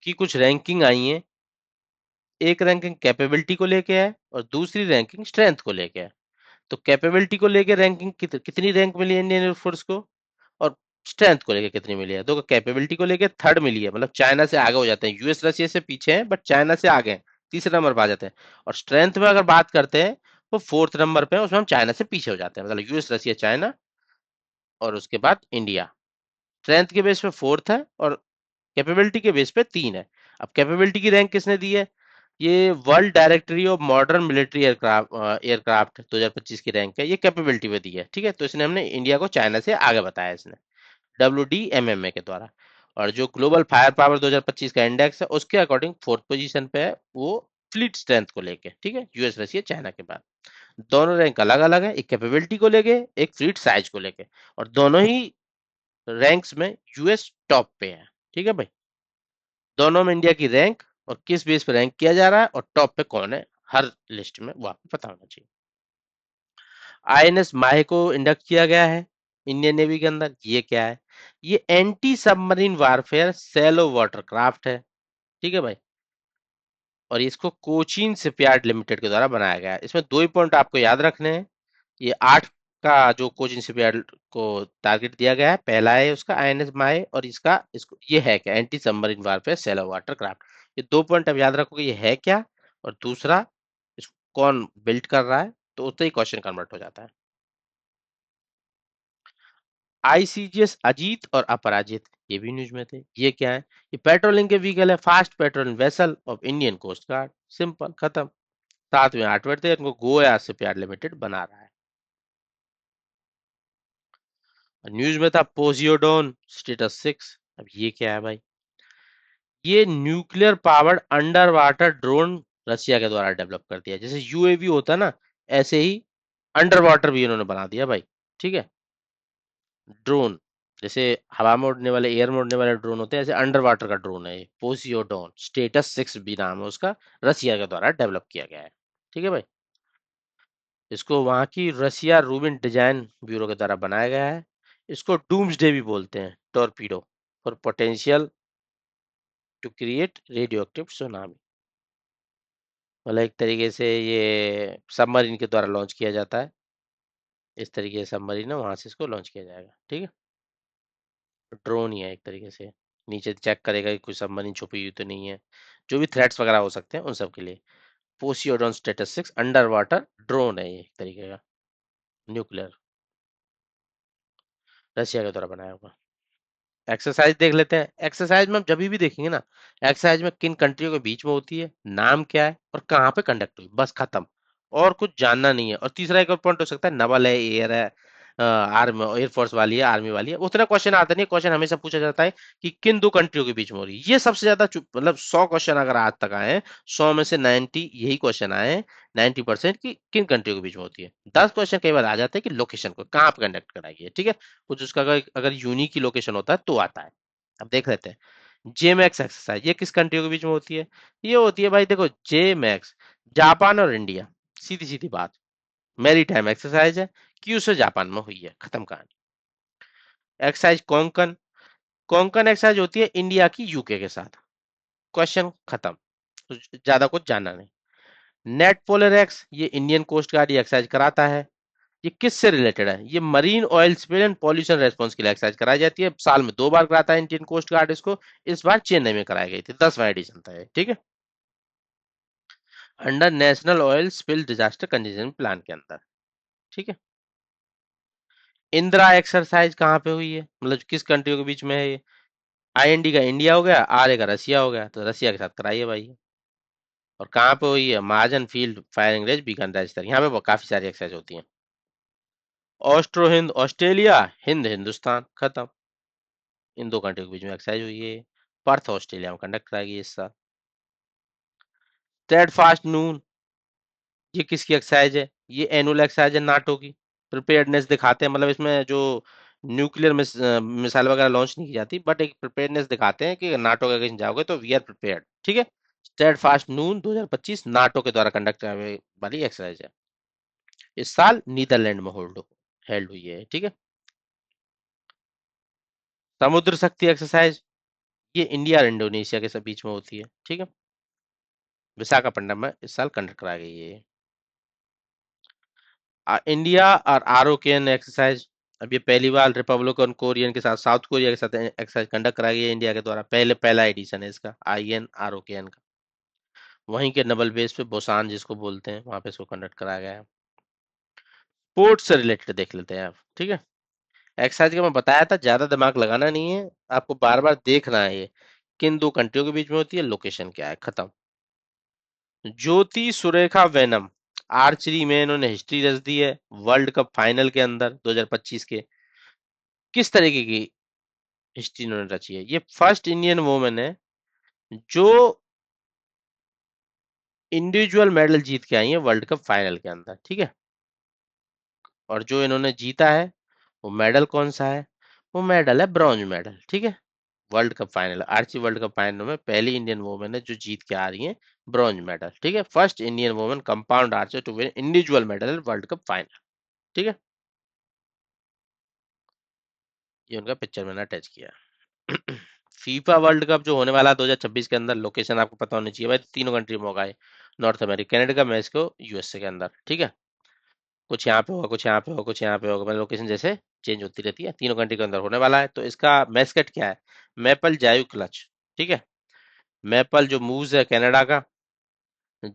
की कुछ रैंकिंग आई है। एक रैंकिंग कैपेबिलिटी को लेके है और दूसरी रैंकिंग स्ट्रेंथ को लेके है। तो कैपेबिलिटी को लेके रैंकिंग कितनी रैंक मिली है इंडियन एयरफोर्स को, और स्ट्रेंथ को लेके कितनी मिली है। तो कैपेबिलिटी को लेके थर्ड मिली है, मतलब चाइना से आगे हो जाते हैं, यूएस रशिया से पीछे हैं बट चाइना से आगे हैं, तीसरे नंबर पर आ जाते हैं। और स्ट्रेंथ में अगर बात करते हैं वो फोर्थ नंबर पे है, उसमें हम चाइना से पीछे हो जाते हैं, मतलब यूएस रशिया चाइना और उसके बाद इंडिया। स्ट्रेंथ के बेस पे फोर्थ है और कैपेबिलिटी के बेस पे तीन है। अब कैपेबिलिटी की रैंक किसने दी है, ये world directory of modern military aircraft 2025 की रैंक है, ये कैपेबिलिटी पे दी है। ठीक है, तो इसने हमने इंडिया को चाइना से आगे बताया इसने, WDMMA के द्वारा। और जो ग्लोबल फायर पावर 2025 का इंडेक्स है उसके अकॉर्डिंग फोर्थ पोजीशन पे है वो, फ्लीट स्ट्रेंथ को लेके। ठीक है, यूएस रशिया चाइना के बाद। दोनों रैंक अलग अलग है, एक कैपेबिलिटी को लेके, एक फ्लीट साइज को लेके, और दोनों ही रैंक्स में यूएस टॉप पे है। ठीक है भाई, दोनों में इंडिया की रैंक और किस बेस पे रैंक किया जा रहा है और टॉप पे कौन है हर लिस्ट में, वो आपको पता होना चाहिए। INS माहे को इंडक्ट किया गया है इंडियन नेवी के अंदर। ये क्या है, ये anti submarine warfare shallow water craft है। ठीक है भाई, और इसको कोचीन शिपयार्ड लिमिटेड के द्वारा बनाया गया है। इसमें दो ही पॉइंट आपको याद रखने हैं। ये 8 का जो कोचिन शिपयार्ड को टारगेट दिया गया है, पहला है उसका INS माहे, और इसका इसको ये है क्या, anti submarine warfare shallow water craft. ये दो पॉइंट अब याद रखोगे, ये है क्या और दूसरा इसको कौन बिल्ड कर रहा है, तो उतना ही क्वेश्चन कन्वर्ट हो जाता है। ICGS अजीत और अपराजित, ये भी न्यूज में थे। ये क्या है, ये पेट्रोलिंग के व्हीकल है, fast patrolling vessel of Indian coast guard, simple खत्म। 7वें 8वें थे, इनको गोया शिपयार्ड लिमिटेड बना रहा है। न्यूज में था पोजियोडोन स्टेटस 6। अब ये क्या है भाई, ये nuclear powered under water drone Russia के द्वारा डेवलप कर दिया। जैसे UAV होता है ना, ऐसे ही अंडर वाटर भी इन्होंने बना दिया भाई। ठीक है, ड्रोन जैसे हवा में उड़ने वाले, एयर में उड़ने वाले ड्रोन होते हैं, ऐसे अंडर वाटर का ड्रोन है ये, पोसियोडोन स्टेटस 6 भी नाम है उसका, रसिया के द्वारा डेवलप किया गया है। ठीक है भाई, इसको वहां की रसिया रूबिन डिजाइन ब्यूरो के द्वारा बनाया गया है। इसको डूम्सडे भी बोलते हैं, torpedo for potential to create radioactive tsunami. मतलब एक तरीके से ये सबमरीन के द्वारा लॉन्च किया जाता है, इस तरीके से सबमरीन है, वहां से इसको लॉन्च किया जाएगा। ठीक है, ड्रोन ही है एक तरीके से, नीचे चेक करेगा कि कोई सबमरीन छुपी हुई तो नहीं है, जो भी थ्रेट्स वगैरह हो सकते हैं उन सब के लिए। पोसियोडोन स्टेटस 6 अंडर वाटर ड्रोन है ये, एक तरीके का न्यूक्लियर, रशिया के द्वारा बनाया हुआ। एक्सरसाइज देख लेते हैं। एक्सरसाइज में हम जब भी देखेंगे ना, एक्सरसाइज में किन कंट्रियों के बीच में होती है, नाम क्या है और कहाँ पे कंडक्ट हुई, बस खत्म। और कुछ जानना नहीं है। और तीसरा एक और पॉइंट हो सकता है, नवल है, एयर है, आर्मी एयरफोर्स वाली है, आर्मी वाली है, उतना क्वेश्चन आता नहीं है। क्वेश्चन हमेशा पूछा जाता है कि किन दो कंट्रियों के बीच में हो रही है। ये सबसे ज्यादा मतलब 100 क्वेश्चन अगर आज तक आए हैं, 100 में से 90 यही क्वेश्चन आए हैं, 90% की किन कंट्रियों के बीच में होती है। 10 क्वेश्चन कई बार आ जाते हैं कि लोकेशन को कहाँ पे कंडक्ट कराई है। ठीक है, कुछ उसका अगर यूनिक की लोकेशन होता है तो आता है। अब देख लेते हैं जेमैक्स एक्सरसाइज, ये किस कंट्री के बीच में होती है। ये होती है भाई, देखो जेमैक्स, जापान और इंडिया, सीधी सीधी बात। मैरी टाइम एक्सरसाइज है, क्यूशो जापान में हुई है, खत्म कहानी। एक्सरसाइज कोंकण, कोंकण एक्सरसाइज होती है इंडिया की यूके के साथ, क्वेश्चन खत्म, तो ज्यादा कुछ जानना नहीं। नेट पोलर एक्स, ये इंडियन कोस्ट गार्ड ये एक्सरसाइज कराता है। ये किससे रिलेटेड है, ये marine oil spill and pollution response के लिए एक्सरसाइज कराई जाती है, साल में 2 बार कराता है इंडियन कोस्ट गार्ड इसको। इस बार चेन्नई में कराई गई थी, 10वां एडिशन था ये। ठीक है, under national oil spill disaster contingency plan के अंदर। ठीक है, इंदिरा एक्सरसाइज कहाँ पे हुई है, मतलब किस कंट्री के बीच में है ये। IND का इंडिया हो गया, RA का रसिया हो गया, तो रसिया के साथ कराइए भाई। और कहाँ पे हुई है, महाजन फील्ड फायरिंग रेंज बीकान राजस्थान, यहाँ पे काफी सारी एक्सरसाइज होती हैं। ऑस्ट्रो हिंद ऑस्ट्रेलिया, हिंद हिंदुस्तान, खत्म। इन दो कंट्री के बीच में एक्सरसाइज हुई है, पर्थ ऑस्ट्रेलिया में कंडक्ट कराई गई इस साल। स्टेड फास्ट नून, ये किसकी एक्सरसाइज है, ये एनुअल एक्सरसाइज है नाटो की। प्रिपेयर्डनेस दिखाते हैं, मतलब इसमें जो न्यूक्लियर मिसाइल वगैरह लॉन्च नहीं की जाती, बट एक प्रिपेयरनेस दिखाते हैं कि नाटो के अगेंस्ट जाओगे तो वी आर प्रिपेयर्ड। ठीक है। स्टेड फास्ट नून 2025 नाटो के द्वारा कंडक्ट वाली एक्सरसाइज है। इस साल नीदरलैंड में हेल्ड हुई है। ठीक है। समुद्र शक्ति एक्सरसाइज, ये इंडिया और इंडोनेशिया के सब बीच में होती है। ठीक है। विशाखापट्टनम में इस साल कंडक्ट कराई गई है ये। इंडिया और आरओकेएन एक्सरसाइज, अब ये पहली बार रिपब्लिकन कोरियन के साथ, साउथ कोरिया के साथ एक्सरसाइज कंडक्ट कराई गई है इंडिया के द्वारा। पहला एडिशन है इसका, आईएन आरओकेएन का। वहीं के नवल बेस पे बुसान जिसको बोलते हैं, वहां पे इसको कंडक्ट कराया गया है। स्पोर्ट्स से रिलेटेड देख लेते हैं आप। ठीक है। एक्सरसाइज का मैं बताया था, ज्यादा दिमाग लगाना नहीं है, आपको बार बार देखना है ये किन दो कंट्रियों के बीच में होती है, लोकेशन क्या है, खत्म। ज्योति सुरेखा वेनम, आर्चरी में इन्होंने हिस्ट्री रच दी है। वर्ल्ड कप फाइनल के अंदर 2025 के किस तरीके की हिस्ट्री इन्होंने रची है, ये फर्स्ट इंडियन वुमेन है जो इंडिविजुअल मेडल जीत के आई है वर्ल्ड कप फाइनल के अंदर। ठीक है। और जो इन्होंने जीता है वो मेडल कौन सा है, वो मेडल है ब्रॉन्ज मेडल। ठीक है। World cup final, archery world cup final में पहली इंडियन वुमेन है जो जीत के आ रही है ब्रॉन्ज मेडल। ठीक है। First Indian women compound archer to win individual medal world cup final. ठीक है। ये उनका पिक्चर मैंने अटैच किया। फीफा वर्ल्ड कप जो होने वाला है 2026 के अंदर, लोकेशन आपको पता होनी चाहिए भाई, तीनों कंट्री में होगा। North America, Canada, Mexico, USA के अंदर। ठीक है। कुछ यहाँ पे होगा, कुछ यहाँ पे होगा, कुछ यहाँ पे होगा, मतलब लोकेशन जैसे चेंज होती रहती है, तीनों कंट्री के अंदर होने वाला है। तो इसका मैस्कट क्या है, मैपल जायू क्लच। ठीक है। मैपल जो मूव है कनाडा का,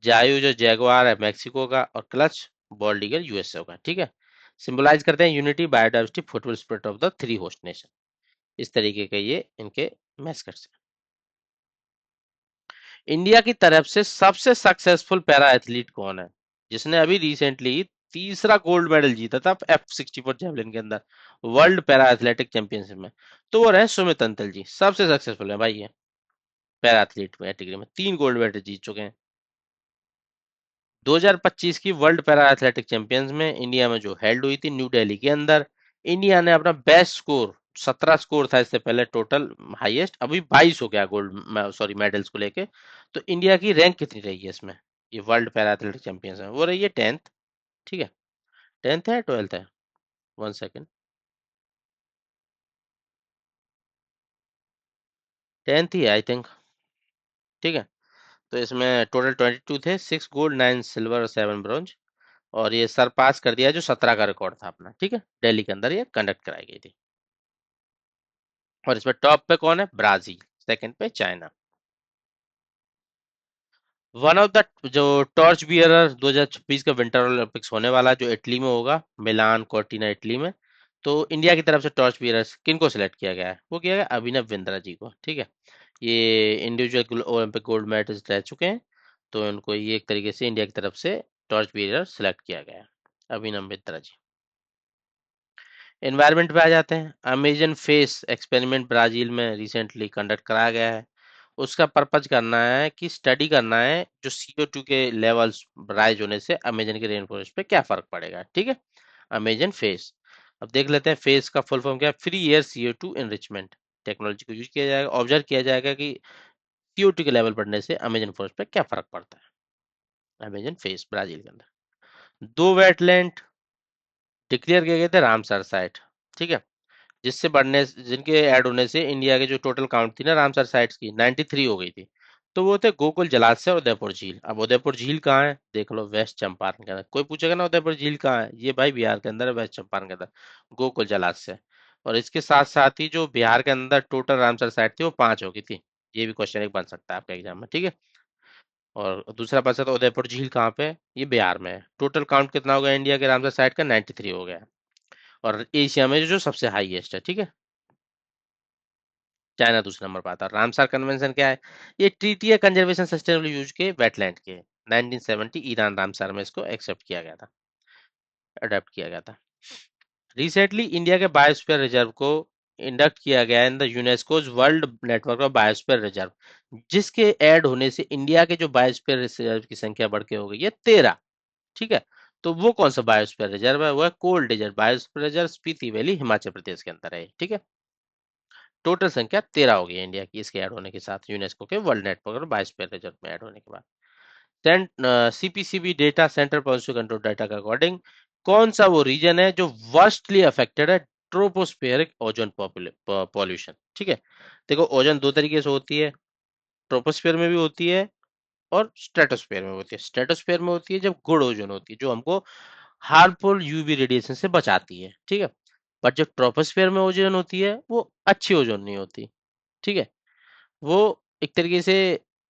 जायू जो जैगवार है मेक्सिको का, और क्लच बॉल्ड ईगल यूएसए का। ठीक है। सिंबलाइज करते हैं unity, biodiversity, football spirit of the three host nation. इस तरीके के ये इनके मैस्कट्स हैं। इंडिया की तरफ से सबसे सक्सेसफुल पैरा एथलीट कौन है, जिसने अभी रिसेंटली तीसरा गोल्ड मेडल जीता था F64 जेवलिन के अंदर, वर्ल्ड पैरा एथलेटिक चैंपियनशिप में। तो वो रहे सुमित अंतल जी, सबसे सक्सेसफुल है भाई ये पैरा एथलीट कैटेगरी में, 3 गोल्ड मेडल जीत चुके हैं। 2025 की वर्ल्ड पैरा एथलेटिक चैंपियंस में इंडिया में जो हेल्ड हुई थी न्यू दिल्ली के अंदर, इंडिया ने अपना बेस्ट स्कोर, 17 स्कोर था इससे पहले टोटल, हाईएस्ट अभी 22 हो गया गोल्ड, सॉरी मेडल्स को लेके। तो इंडिया की रैंक कितनी रही है इसमें, ये वर्ल्ड पैरा एथलेटिक चैंपियंस में, वो रही है 10th। ठीक है। 10th है 12th है, 1 सेकेंड, 10th ही है आई थिंक। ठीक है। तो इसमें टोटल 22 थे, 6 गोल्ड 9 सिल्वर और 7 ब्रॉन्ज। और ये सरपास कर दिया जो 17 का रिकॉर्ड था अपना। ठीक है। दिल्ली के अंदर ये कंडक्ट कराई गई थी। और इसमें टॉप पे कौन है, ब्राजील, सेकंड पे चाइना। वन ऑफ द जो टॉर्च बियरर 2026 का विंटर ओलंपिक्स होने वाला है, जो इटली में होगा, मिलान कोर्टिना इटली में। तो इंडिया की तरफ से टॉर्च बियरर्स किन को सिलेक्ट किया गया है, वो किया गया अभिनव बिंद्रा जी को। ठीक है। ये इंडिविजुअल ओलंपिक गोल्ड मेडल्स रह चुके हैं, तो इनको ये एक तरीके से इंडिया की तरफ से टॉर्च बियरर सिलेक्ट किया गया है, अभिनव बिंद्रा जी। एनवायरनमेंट पे आ जाते हैं। अमेजन फेस एक्सपेरिमेंट ब्राजील में रिसेंटली कंडक्ट कराया गया है। उसका पर्पज करना है कि स्टडी करना है जो CO2 के लेवल्स राइज होने से अमेजन के रेन फॉरेस्ट पे क्या फर्क पड़ेगा। ठीक है। अमेजन फेस, अब देख लेते हैं फेस का फुल फॉर्म क्या है, free air CO2 enrichment technology को यूज किया जाएगा, ऑब्जर्व किया जाएगा कि CO2 के लेवल बढ़ने से अमेजन फॉरेस्ट पे क्या फर्क पड़ता है। अमेजन फेस ब्राजील के अंदर। 2 वेटलैंड डिक्लेयर किए गए थे रामसर साइट। ठीक है। जिससे बढ़ने जिनके ऐड होने से इंडिया के जो टोटल काउंट थी ना रामसर साइट्स की, 93 हो गई थी। तो वो थे गोकुल जलाशय और उदयपुर झील। अब उदयपुर झील कहाँ है, देख लो, वेस्ट चंपारण के अंदर। कोई पूछेगा ना उदयपुर झील कहाँ है, ये भाई बिहार के अंदर है, वेस्ट चंपारण के अंदर, गोकुल जलाशय। और इसके साथ साथ ही जो बिहार के अंदर टोटल रामसर साइट थी वो 5 हो गई थी। ये भी क्वेश्चन एक बन सकता है आपके एग्जाम में। ठीक है। और दूसरा बचा था उदयपुर झील कहाँ पे है? ये बिहार में है। टोटल काउंट कितना हो गया इंडिया के रामसर साइट का, 93 हो गया। और एशिया में जो सबसे हाईएस्ट है। ठीक है। चाइना दूसरे नंबर पर आता है। रामसार कन्वेंशन क्या है, ये ट्रीटी है कंजर्वेशन सस्टेनेबल यूज के वेटलैंड के, 1970 ईरान रामसार में इसको एक्सेप्ट किया गया था, अडेप्ट किया गया था। रिसेंटली इंडिया के बायोस्फीयर रिजर्व को इंडक्ट किया गया in the UNESCO's world network of biosphere reserve, जिसके ऐड होने से इंडिया के जो बायोस्फीयर रिजर्व की संख्या बढ़ के हो गई है 13। ठीक है। तो वो कौन सा बायोस्फीयर रिजर्व है? वो है cold desert biosphere reserve, Spiti valley, Himachal Pradesh के अंदर है, ठीक है। टोटल संख्या 13 हो गई है इंडिया की इसके ऐड होने के साथ, यूनेस्को के वर्ल्ड नेटवर्क और बायोस्फीयर रिजर्व में ऐड होने के बाद। CPCB data, centre pollution control data के अकॉर्डिंग कौन सा वो रीजन है जो वर्स्टली अफेक्टेड है ट्रोपोस्फेरिक ओजोन पॉल्यूशन, ठीक है। देखो, ओजोन दो तरीके से होती है, ट्रोपोस्फेयर में भी होती है और स्ट्रेटोस्फेयर में होती है। स्ट्रेटोस्फेयर में होती है जब गुड ओजोन होती है, जो हमको हार्मफुल यूवी रेडिएशन से बचाती है, ठीक है। बट जो ट्रोपोस्फेयर में ओजोन होती है वो अच्छी ओजोन नहीं होती, ठीक है। वो एक तरीके से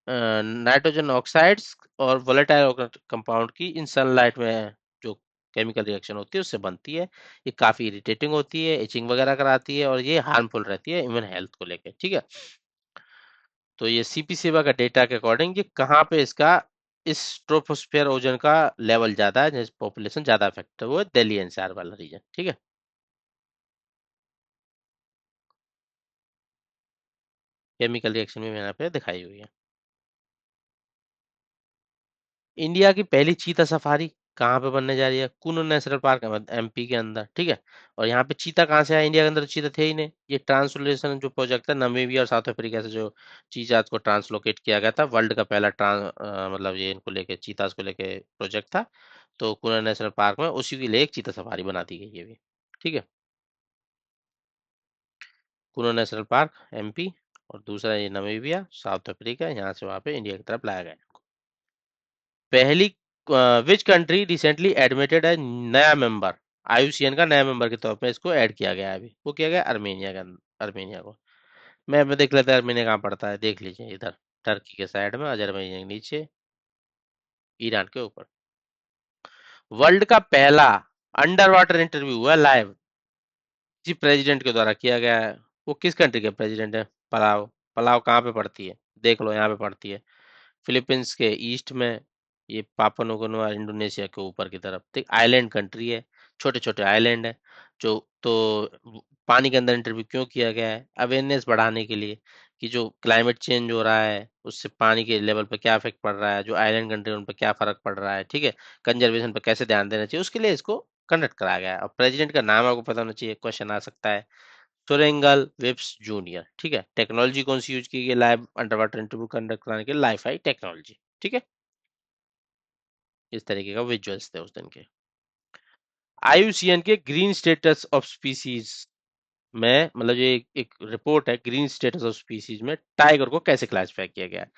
नाइट्रोजन ऑक्साइड्स और वोलेटाइल कंपाउंड की इन सनलाइट में जो केमिकल रिएक्शन होती है उससे बनती है। ये काफी इरिटेटिंग होती है, इचिंग वगैरह कराती है और ये हार्मफुल रहती है ह्यूमन हेल्थ को लेकर, ठीक है। तो ये सीपी सेवा का डेटा के अकॉर्डिंग ये कहाँ पे इसका इस ट्रोपोस्फेयर ओजोन का लेवल ज्यादा है, जिस पॉपुलेशन ज्यादा अफेक्ट है, वो है दिल्ली एनसीआर वाला रीजन, ठीक है। केमिकल रिएक्शन में यहाँ पे दिखाई हुई है। इंडिया की पहली चीता सफारी कहाँ पे बनने जा रही है? कुल्लू नेशनल पार्क एमपी के अंदर, ठीक है। और यहाँ पे चीता कहाँ से आया? इंडिया के अंदर तो चीता थे ही नहीं। ये ट्रांसलेशन जो प्रोजेक्ट है, नामीबिया और साउथ अफ्रीका से जो चीताज को ट्रांसलोकेट किया गया था, वर्ल्ड का पहला मतलब ये इनको लेके चीताज को लेके प्रोजेक्ट था। तो कुल्लू नेशनल पार्क में उसी के लिए एक चीता सफारी बना दी गई है भी, ठीक है। कुल्लू नेशनल पार्क एमपी और दूसरा ये नामीबिया साउथ अफ्रीका, यहाँ से वहाँ पे इंडिया की तरफ लाया गया। पहली विच कंट्री रिसेंटली एडमिटेड है नया मेंबर? आईयूसीएन का नया मेंबर के तौर पे इसको ऐड किया गया है अभी। वो किया गया अर्मेनिया का, अर्मेनिया को। मैप में देख लेते हैं अर्मेनिया कहाँ पड़ता है, देख लीजिए इधर टर्की के साइड में, अजरबैजान के नीचे, ईरान के ऊपर। वर्ल्ड का पहला अंडर वाटर इंटरव्यू हुआ लाइव, जी प्रेसिडेंट के द्वारा किया गया है। वो किस कंट्री के प्रेसिडेंट है? पलाव। पलाव कहाँ पे पड़ती है? देख लो यहाँ पे पड़ती है, फिलीपींस के ईस्ट में। ये पापुआ नुगुआ इंडोनेशिया के ऊपर की तरफ, ठीक आइलैंड कंट्री है, छोटे छोटे आइलैंड है। जो तो पानी के अंदर इंटरव्यू क्यों किया गया है? अवेयरनेस बढ़ाने के लिए कि जो क्लाइमेट चेंज हो रहा है उससे पानी के लेवल पर क्या इफेक्ट पड़ रहा है, जो आइलैंड कंट्री उन पर क्या फर्क पड़ रहा है, ठीक है। कंजर्वेशन पर कैसे ध्यान देना चाहिए, उसके लिए इसको कंडक्ट कराया गया है। और प्रेसिडेंट का नाम आपको पता होना चाहिए, क्वेश्चन आ सकता है। सुरेंगल विप्स जूनियर, ठीक है। टेक्नोलॉजी कौन सी यूज की गई live under water interview conduct कराने के लिए? लाइफाई टेक्नोलॉजी, ठीक है। इस तरीके का विजुअल्स थे उस दिन के। आईयूसीएन के ग्रीन स्टेटस ऑफ स्पीसीज में, मतलब ये एक रिपोर्ट है, ग्रीन स्टेटस ऑफ स्पीसीज में टाइगर को कैसे क्लासिफाई किया गया है?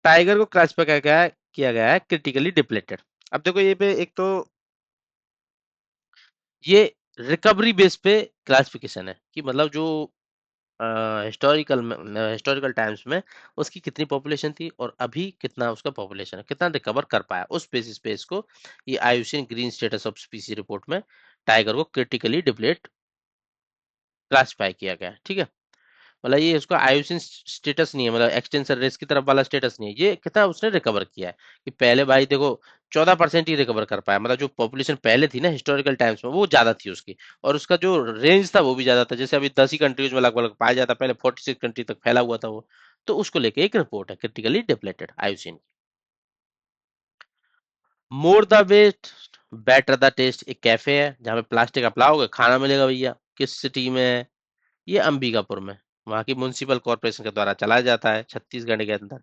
टाइगर को क्लासिफाई किया गया है क्रिटिकली डिप्लेटेड। अब देखो ये पे एक तो ये रिकवरी बेस पे क्लासिफिकेशन है कि मतलब जो हिस्टोरिकल टाइम्स में उसकी कितनी पॉपुलेशन थी और अभी कितना उसका पॉपुलेशन है, कितना रिकवर कर पाया, उस बेसिस पे इसको ये IUCN green status of स्पीसी report में टाइगर को क्रिटिकली डिप्लेट क्लासिफाई किया गया है, ठीक है। मतलब ये उसका आईयूसीएन स्टेटस नहीं है, मतलब एक्सटेंशन रेस की तरफ वाला स्टेटस नहीं है, ये कितना उसने रिकवर किया है। कि पहले भाई देखो 14% ही रिकवर कर पाया, मतलब जो पॉपुलेशन पहले थी ना हिस्टोरिकल टाइम्स में वो ज्यादा थी उसकी, और उसका जो रेंज था वो भी ज्यादा था। जैसे अभी 10 ही कंट्रीज में लगभग पाया जाता, पहले 46 कंट्री तक फैला हुआ था वो। तो उसको लेके एक रिपोर्ट है critically depleted IUCN. More the waste better the taste एक कैफे है जहाँ पे प्लास्टिक आप लाओगे खाना मिलेगा भैया। किस सिटी में है? ये अंबिकापुर में। वहाँ की म्युनिसिपल कॉर्पोरेशन के द्वारा चलाया जाता है छत्तीसगढ़ के अंदर,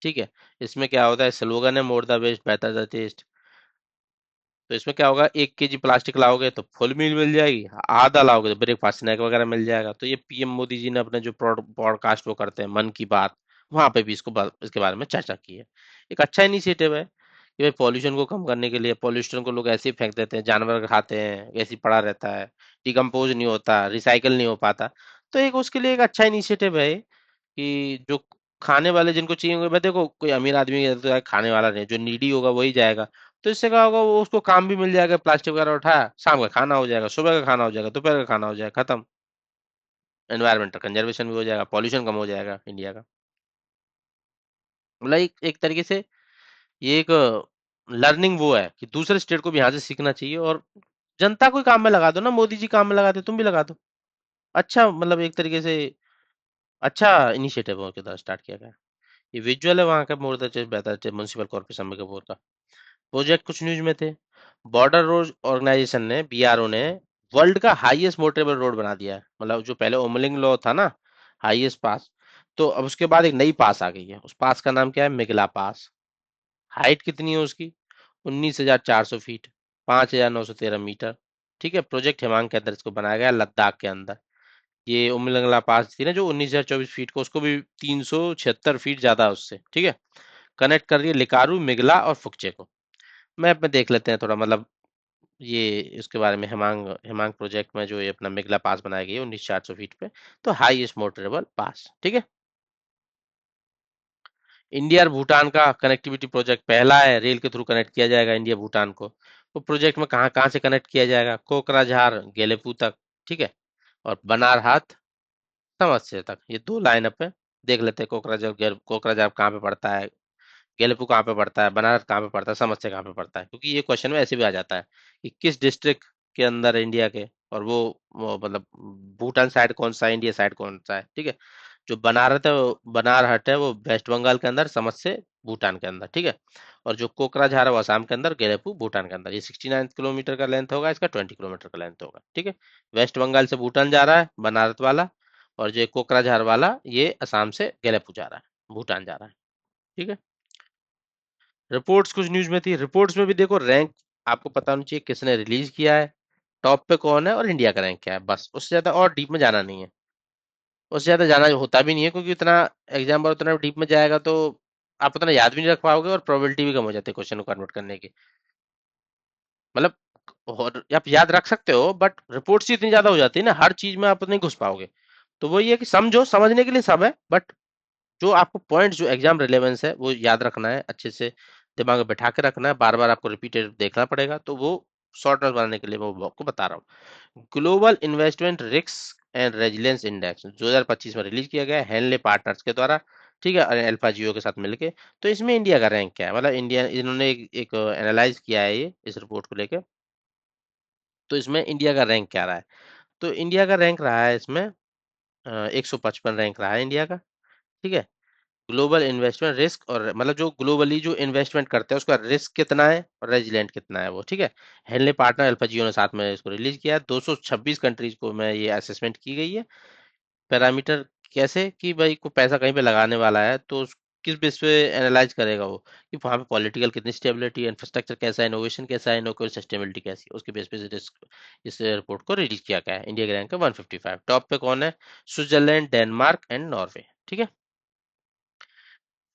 ठीक है। इसमें क्या होता है, स्लोगन है more the waste better the taste. तो इसमें क्या होगा, 1 केजी प्लास्टिक लाओगे तो फुल मील मिल जाएगी, आधा लाओगे तो ब्रेकफास्ट स्नैक वगैरह मिल जाएगा। तो ये पीएम मोदी जी ने अपने जो पॉडकास्ट वो करते हैं मन की बात, वहां पे भी इसके बारे में चर्चा की है। एक अच्छा इनिशिएटिव है कि भाई पॉल्यूशन को कम करने के लिए, पॉल्यूशन को लोग ऐसे ही फेंक देते हैं, जानवर खाते हैं, ऐसे ही पड़ा रहता है, डिकम्पोज नहीं होता, रिसाइकल नहीं हो पाता। तो एक उसके लिए एक अच्छा इनिशिएटिव है कि जो खाने वाले जिनको चाहिए होंगे, मैं देखो कोई अमीर आदमी है तो यार खाने वाला नहीं, जो नीडी होगा वही जाएगा। तो इससे क्या होगा, वो उसको काम भी मिल जाएगा, प्लास्टिक वगैरह उठाया, शाम का खाना हो जाएगा, सुबह का खाना हो जाएगा, दोपहर का खाना हो जाएगा, खत्म। एनवायरमेंटल कंजर्वेशन भी हो जाएगा, पॉल्यूशन कम हो जाएगा इंडिया का। मतलब एक तरीके से ये एक लर्निंग वो है कि दूसरे स्टेट को भी यहाँ से सीखना चाहिए, और जनता को ही काम में लगा दो ना, मोदी जी काम में लगाते तुम भी लगा दो। अच्छा, मतलब एक तरीके से अच्छा इनिशिएटिव उनके द्वारा स्टार्ट किया गया है। ये विजुअल है वहाँ का मोर द चेस्ट बेहतर म्युनिसिपल कॉर्पोरेशन में का। प्रोजेक्ट कुछ न्यूज में थे। बॉर्डर रोड ऑर्गेनाइजेशन ने, बीआरओ ने, वर्ल्ड का हाईएस्ट मोटरेबल रोड बना दिया है। मतलब जो पहले ओमलिंग लॉ था ना, हाईएस्ट पास, तो अब उसके बाद एक नई पास आ गई है। उस पास का नाम क्या है? मेगला पास। हाइट कितनी है उसकी? 19,400 फीट, 5,913 मीटर। ठीक है, प्रोजेक्ट हिमांग के अंदर इसको बनाया गया, लद्दाख के अंदर। ये उमलंगला पास थी ना जो 19,024 फीट को, उसको भी 376 फीट ज्यादा है उससे। ठीक है, कनेक्ट कर रही है लिकारू, मिगला और फुकचे को। मैप में देख लेते हैं थोड़ा, मतलब ये इसके बारे में। हिमांग हिमांग प्रोजेक्ट में जो ये अपना मिगला पास बनाया गया है 19,400 फीट पे, तो हाईएस्ट मोटरेबल पास। ठीक है, इंडिया और भूटान का कनेक्टिविटी प्रोजेक्ट पहला है, रेल के थ्रू कनेक्ट किया जाएगा इंडिया भूटान को। वो प्रोजेक्ट में कहाँ कहाँ से कनेक्ट किया जाएगा? कोकराझार गेलेपू तक, ठीक है, और बनारहाट समस्या तक, ये दो लाइन अप है। देख लेते हैं कोकराझार कोकराझार कहाँ पे पड़ता है, गेलेपू कहाँ पे पड़ता है, बनारस कहाँ पे पड़ता है, समस्या कहाँ पे पड़ता है, क्योंकि ये क्वेश्चन में ऐसे भी आ जाता है कि किस डिस्ट्रिक्ट के अंदर है इंडिया के, और वो मतलब भूटान साइड कौन सा है, इंडिया साइड कौन सा है। ठीक है, जो बनारहट है वो वेस्ट बंगाल के अंदर, समस्या भूटान के अंदर। ठीक है, और जो कोकराझार है वो असम के अंदर, गेलेपू भूटान के अंदर। ये 69 किलोमीटर का लेंथ होगा, इसका 20 किलोमीटर का लेंथ होगा। ठीक है, वेस्ट बंगाल से भूटान जा रहा है बनारस वाला, और जो कोकराझार वाला ये असम से गेलेपू जा रहा है, भूटान जा रहा है। ठीक है, रिपोर्ट्स कुछ न्यूज में थी। रिपोर्ट्स में भी देखो, रैंक आपको पता होना चाहिए किसने रिलीज किया है, टॉप पे कौन है, और इंडिया का रैंक क्या है, बस। उससे ज्यादा और डीप में जाना नहीं है। उससे ज्यादा जाना होता भी नहीं है, क्योंकि उतना एग्जाम बार उतना डीप में जाएगा तो आप उतना याद भी नहीं रख पाओगे, और प्रोबेबिलिटी भी कम हो जाती है क्वेश्चन को कन्वर्ट करने की। मतलब आप याद रख सकते हो, बट रिपोर्ट्स ही इतनी ज्यादा हो जाती है ना, हर चीज में आप नहीं घुस पाओगे। तो वो ये है कि समझो, समझने के लिए सब है, बट जो आपको पॉइंट, जो एग्जाम रिलेवेंस है वो याद रखना है, अच्छे से दिमाग में बैठा के रखना है, बार बार आपको रिपीटेड देखना पड़ेगा। तो वो शॉर्ट नोट बनाने के लिए मैं वो आपको बता रहा हूँ। Global investment risk and resilience index 2025 में रिलीज किया गया है हेनले पार्टनर्स के द्वारा। ठीक है, और अल्फा जियो के साथ मिलके। तो इसमें इंडिया का रैंक क्या है? मतलब इंडिया, इन्होंने एक एनालाइज किया है ये इस रिपोर्ट को लेके। तो इसमें इंडिया का रैंक क्या रहा है? तो इंडिया का रैंक रहा है इसमें 155 रैंक रहा है इंडिया का। ठीक है, ग्लोबल इन्वेस्टमेंट रिस्क, और मतलब जो ग्लोबली जो इन्वेस्टमेंट करते हैं उसका रिस्क कितना है और रेजिलेंट कितना है वो। ठीक है, हेनले पार्टनर अल्फा जियो ने साथ में इसको रिलीज किया है। 226 कंट्रीज को में ये असेसमेंट की गई है। पैरामीटर कैसे कि भाई को पैसा कहीं पे लगाने वाला है तो किस बेस पे एनालाइज करेगा वो, कि वहाँ पे पॉलिटिकल कितनी स्टेबिलिटी, इंफ्रास्ट्रक्चर कैसा है, इनोवेशन कैसा है, इनोवेशन सस्टेनेबिलिटी कैसी है, उसके बेस पे रिस्क, इस रिपोर्ट को रिलीज किया गया है। इंडिया के रैंक है 155। टॉप पे कौन है? Switzerland, Denmark and Norway. ठीक है,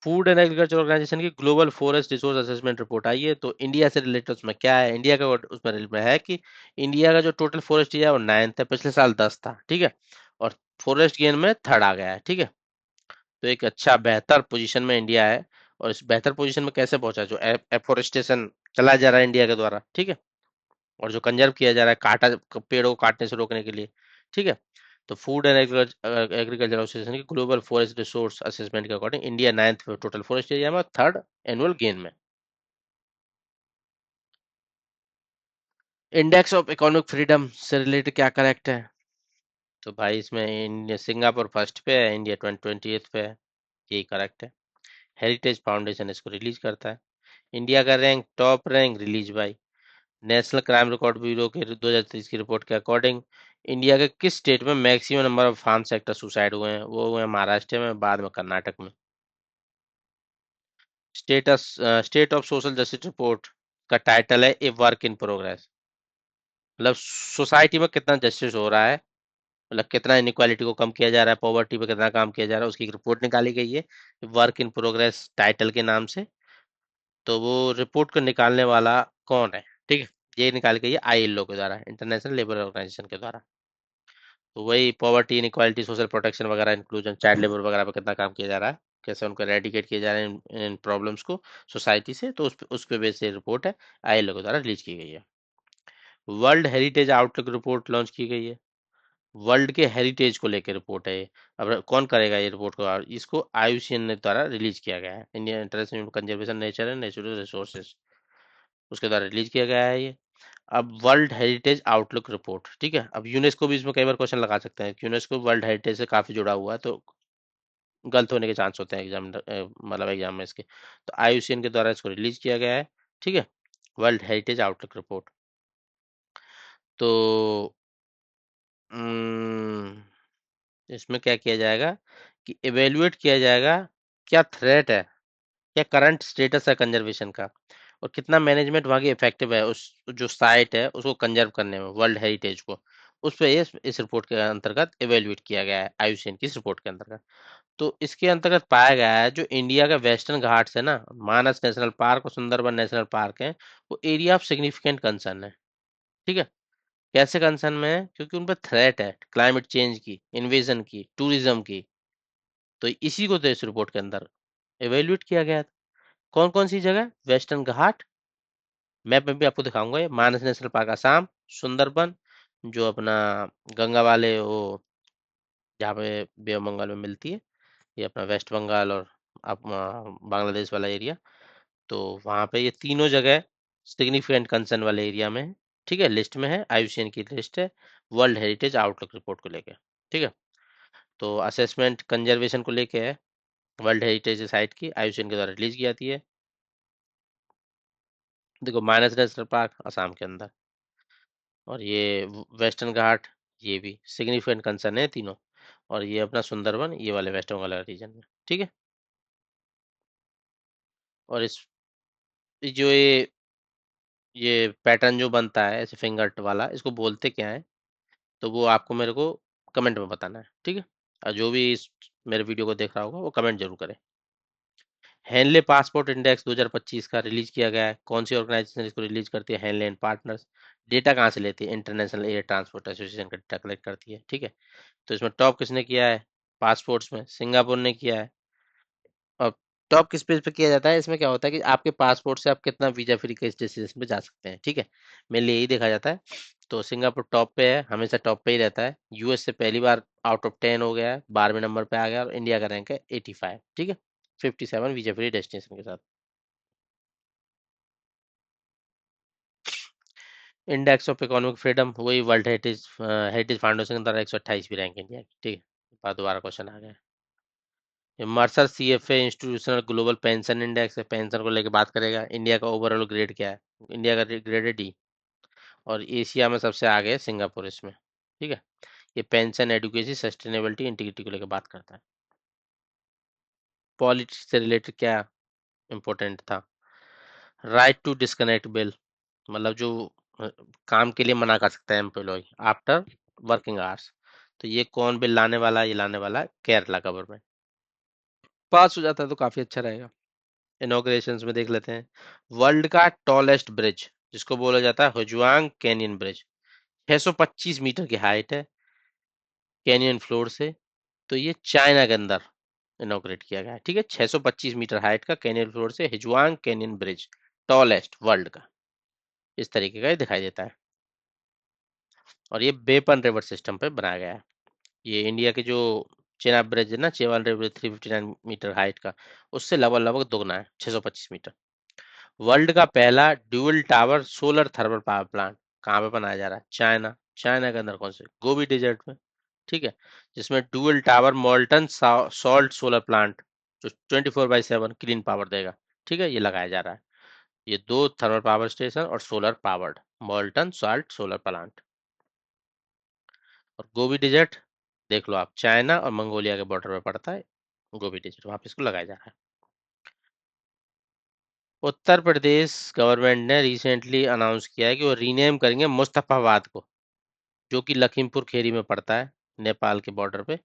फूड एंड एग्रीकल्चर ऑर्गेनाइजेशन की global forest resource assessment report आई है। तो इंडिया से रिलेटेड उसमें क्या है? इंडिया का उसमें में है कि इंडिया का जो टोटल फॉरेस्ट एरिया है वो 9th है, पिछले साल 10 था। ठीक है, और फॉरेस्ट गेन में थर्ड आ गया है। ठीक है, तो एक अच्छा बेहतर पोजीशन में इंडिया है। और इस बेहतर पोजीशन में कैसे पहुंचा? जो एफोरेस्टेशन चला जा रहा है इंडिया के द्वारा। ठीक है, और जो कंजर्व किया जा रहा है, पेड़ों को काटने से रोकने के लिए। ठीक है, तो फूड एंड एग्रीकल्चर एसोसिएशन की ग्लोबल फॉरेस्ट रिसोर्स असेसमेंट के according India 9th total forest area में, थर्ड एनुअल गेन में। इंडेक्स ऑफ इकोनॉमिक फ्रीडम से रिलेटेड क्या करेक्ट है? तो भाई इसमें इंडिया, सिंगापुर फर्स्ट पे है, इंडिया 20th पे है, यही करेक्ट है। हेरिटेज फाउंडेशन इसको रिलीज करता है। इंडिया का rank, top rank release by national crime record bureau के 2023 की रिपोर्ट के अकॉर्डिंग, इंडिया के किस स्टेट में maximum number of farm sector suicide हुए हैं? वो हुए हैं महाराष्ट्र में, बाद में कर्नाटक में। Status state of social justice report का टाइटल है ए वर्क इन प्रोग्रेस। मतलब सोसाइटी में कितना जस्टिस हो रहा है, मतलब कितना इनइक्वालिटी को कम किया जा रहा है, पॉवर्टी पे कितना काम किया जा रहा है, उसकी एक रिपोर्ट निकाली गई है वर्क इन प्रोग्रेस टाइटल के नाम से। तो वो रिपोर्ट को निकालने वाला कौन है? ठीक है, ये निकाली गई है आईएलओ के द्वारा, इंटरनेशनल लेबर ऑर्गेनाइजेशन के द्वारा। तो वही पॉवर्टी, इनइक्वालिटी, सोशल प्रोटेक्शन वगैरह, इंक्लूजन, चाइल्ड लेबर वगैरह पे कितना काम किया जा रहा है, कैसे उनको रेडिकेट किया जा रहा है इन प्रॉब्लम्स को सोसाइटी से। तो उस पे बेस से रिपोर्ट है, आईएलओ के द्वारा रिलीज की गई है। World heritage outlook report launch की गई है। वर्ल्ड के हेरिटेज को लेकर रिपोर्ट है ये। अब कौन करेगा ये रिपोर्ट को? इसको आईयूसीएन ने द्वारा रिलीज किया गया है, Indian international conservation nature and natural resources, उसके द्वारा रिलीज किया गया है ये। अब वर्ल्ड हेरिटेज आउटलुक रिपोर्ट, ठीक है। अब यूनेस्को भी इसमें कई बार क्वेश्चन लगा सकते हैं कि यूनेस्को वर्ल्ड हेरिटेज से काफी जुड़ा हुआ है, तो गलत होने के चांस होते हैं एग्जाम, मतलब एग्जाम में इसके। तो आईयूसीएन के द्वारा इसको रिलीज किया गया है। ठीक है, वर्ल्ड हेरिटेज आउटलुक रिपोर्ट। तो इसमें क्या किया जाएगा कि इवेल्युएट किया जाएगा, क्या थ्रेट है, क्या करंट स्टेटस है कंजर्वेशन का, और कितना मैनेजमेंट वहाँ की इफेक्टिव है उस जो साइट है उसको कंजर्व करने में, वर्ल्ड हेरिटेज को। उस पे इस रिपोर्ट के अंतर्गत इवेल्युएट किया गया है, आईयूसीएन की इस रिपोर्ट के अंतर्गत। तो इसके अंतर्गत पाया गया है जो इंडिया का वेस्टर्न घाट्स है ना, मानस नेशनल पार्क और सुंदरबन नेशनल पार्क है, वो एरिया ऑफ सिग्निफिकेंट कंसर्न है। ठीक है। कैसे कंसर्न में है? क्योंकि उन पर थ्रेट है क्लाइमेट चेंज की, इन्वेजन की, टूरिज्म की। तो इसी को तो इस रिपोर्ट के अंदर एवेल्यूएट किया गया था। कौन कौन सी जगह? वेस्टर्न घाट, मैप में भी आपको दिखाऊंगा, ये मानस नेशनल पार्क असम, सुंदरबन जो अपना गंगा वाले वो जहाँ पे बे ऑफ बंगाल में मिलती है, ये अपना वेस्ट बंगाल और बांग्लादेश वाला एरिया। तो वहाँ पे ये तीनों जगह सिग्निफिकेंट कंसर्न वाले एरिया में है। ठीक है, लिस्ट में है, आईयूसीएन की लिस्ट है वर्ल्ड हेरिटेज आउटलुक रिपोर्ट को लेके। ठीक है। तो असेसमेंट कंजर्वेशन को लेके है, वर्ल्ड हेरिटेज साइट की आईयूसीएन के द्वारा रिलीज की जाती है। देखो, मानस नेशनल पार्क असम के अंदर, और ये वेस्टर्न घाट, ये भी सिग्निफिकेंट कंसर्न है तीनों, और ये अपना सुंदरबन, ये वाले वेस्ट बंगाल रीजन में। ठीक है। और इस जो ये पैटर्न जो बनता है ऐसे फिंगर वाला, इसको बोलते क्या है? तो वो आपको मेरे को कमेंट में बताना है। ठीक है। और जो भी इस मेरे वीडियो को देख रहा होगा वो कमेंट जरूर करे। हेनले पासपोर्ट इंडेक्स 2025 का रिलीज किया गया है। कौन सी ऑर्गेनाइजेशन इसको रिलीज करती है? Henley and partners. डेटा कहाँ से लेती है? इंटरनेशनल एयर ट्रांसपोर्ट एसोसिएशन का डेटा कलेक्ट करती है। ठीक है। तो इसमें टॉप किसने किया है? पासपोर्ट्स में सिंगापुर ने किया है। और टॉप किस पेज पे किया जाता है? इसमें क्या होता है कि आपके पासपोर्ट से आप कितना वीजा फ्री किस डेस्टिनेशन पे जा सकते हैं। ठीक है, मेनली यही देखा जाता है। तो सिंगापुर टॉप पे है, हमेशा टॉप पे ही रहता है। यूएस से पहली बार आउट ऑफ 10 हो गया है, 12वें नंबर पे आ गया, और इंडिया का रैंक है 85। ठीक है, 57 वीजा फ्री डेस्टिनेशन के साथ। इंडेक्स ऑफ इकोनॉमिक फ्रीडम, वही वर्ल्ड हेरिटेज हेरिटेज फाउंडेशन के द्वारा 128वीं रैंक इंडिया की। ठीक है, दोबारा क्वेश्चन आ गया। ये Mercer CFA institutional global pension index है, पेंशन को लेकर बात करेगा। इंडिया का ओवरऑल ग्रेड क्या है? इंडिया का ग्रेड है डी। और एशिया में सबसे आगे है सिंगापुर इसमें। ठीक है। ये पेंशन एडुकेसी सस्टेनेबिलिटी इंटीग्रिटी को लेकर बात करता है। पॉलिटिक्स से रिलेटेड क्या इंपॉर्टेंट था? राइट टू डिस्कनेक्ट बिल, मतलब जो अ, काम के लिए मना कर सकता है एम्प्लॉय आफ्टर वर्किंग आवर्स। तो ये कौन बिल लाने वाला है? ये लाने वाला है केरला गवर्नमेंट। पास हो जाता है तो काफी अच्छा रहेगा। इनॉग्रेशंस में देख लेते हैं। वर्ल्ड का टॉलेस्ट ब्रिज, जिसको बोला जाता है हुजुआंग कैनियन ब्रिज, 625 मीटर की हाइट है कैनियन फ्लोर से। तो ये चाइना के अंदर इनॉग्रेट किया गया है। ठीक है, 625 मीटर हाइट का कैनियन फ्लोर से हिजुआंग कैनियन ब्रिज, टॉलेस्ट वर्ल्ड का, इस तरीके का ये दिखाई देता है। और ये बेपन रिवर सिस्टम पे बनाया गया है। ये इंडिया के जो चेनाब ब्रिज है ना, चेवाल रिवर 359 मीटर हाइट का, उससे लगभग लगभग दोगुना है, 625 मीटर। वर्ल्ड का पहला dual tower solar thermal power plant कहाँ पे बनाया जा रहा है? चाइना। चाइना के अंदर कौन से? गोबी डेजर्ट में। ठीक है, जिसमें dual tower molten salt solar plant जो 24/7 क्लीन पावर देगा। ठीक है, ये लगाया जा रहा है। ये दो थर्मल पावर स्टेशन और solar powered molten salt solar plant. और गोबी डेजर्ट देख लो आप, चाइना और मंगोलिया के बॉर्डर पे पड़ता है गोबी डेजर्ट, वहां पे इसको लगाया जा रहा है। उत्तर प्रदेश गवर्नमेंट ने रिसेंटली अनाउंस किया है कि वो रीनेम करेंगे मुस्तफाबाद को, जो कि लखीमपुर खेरी में पड़ता है, नेपाल के बॉर्डर पे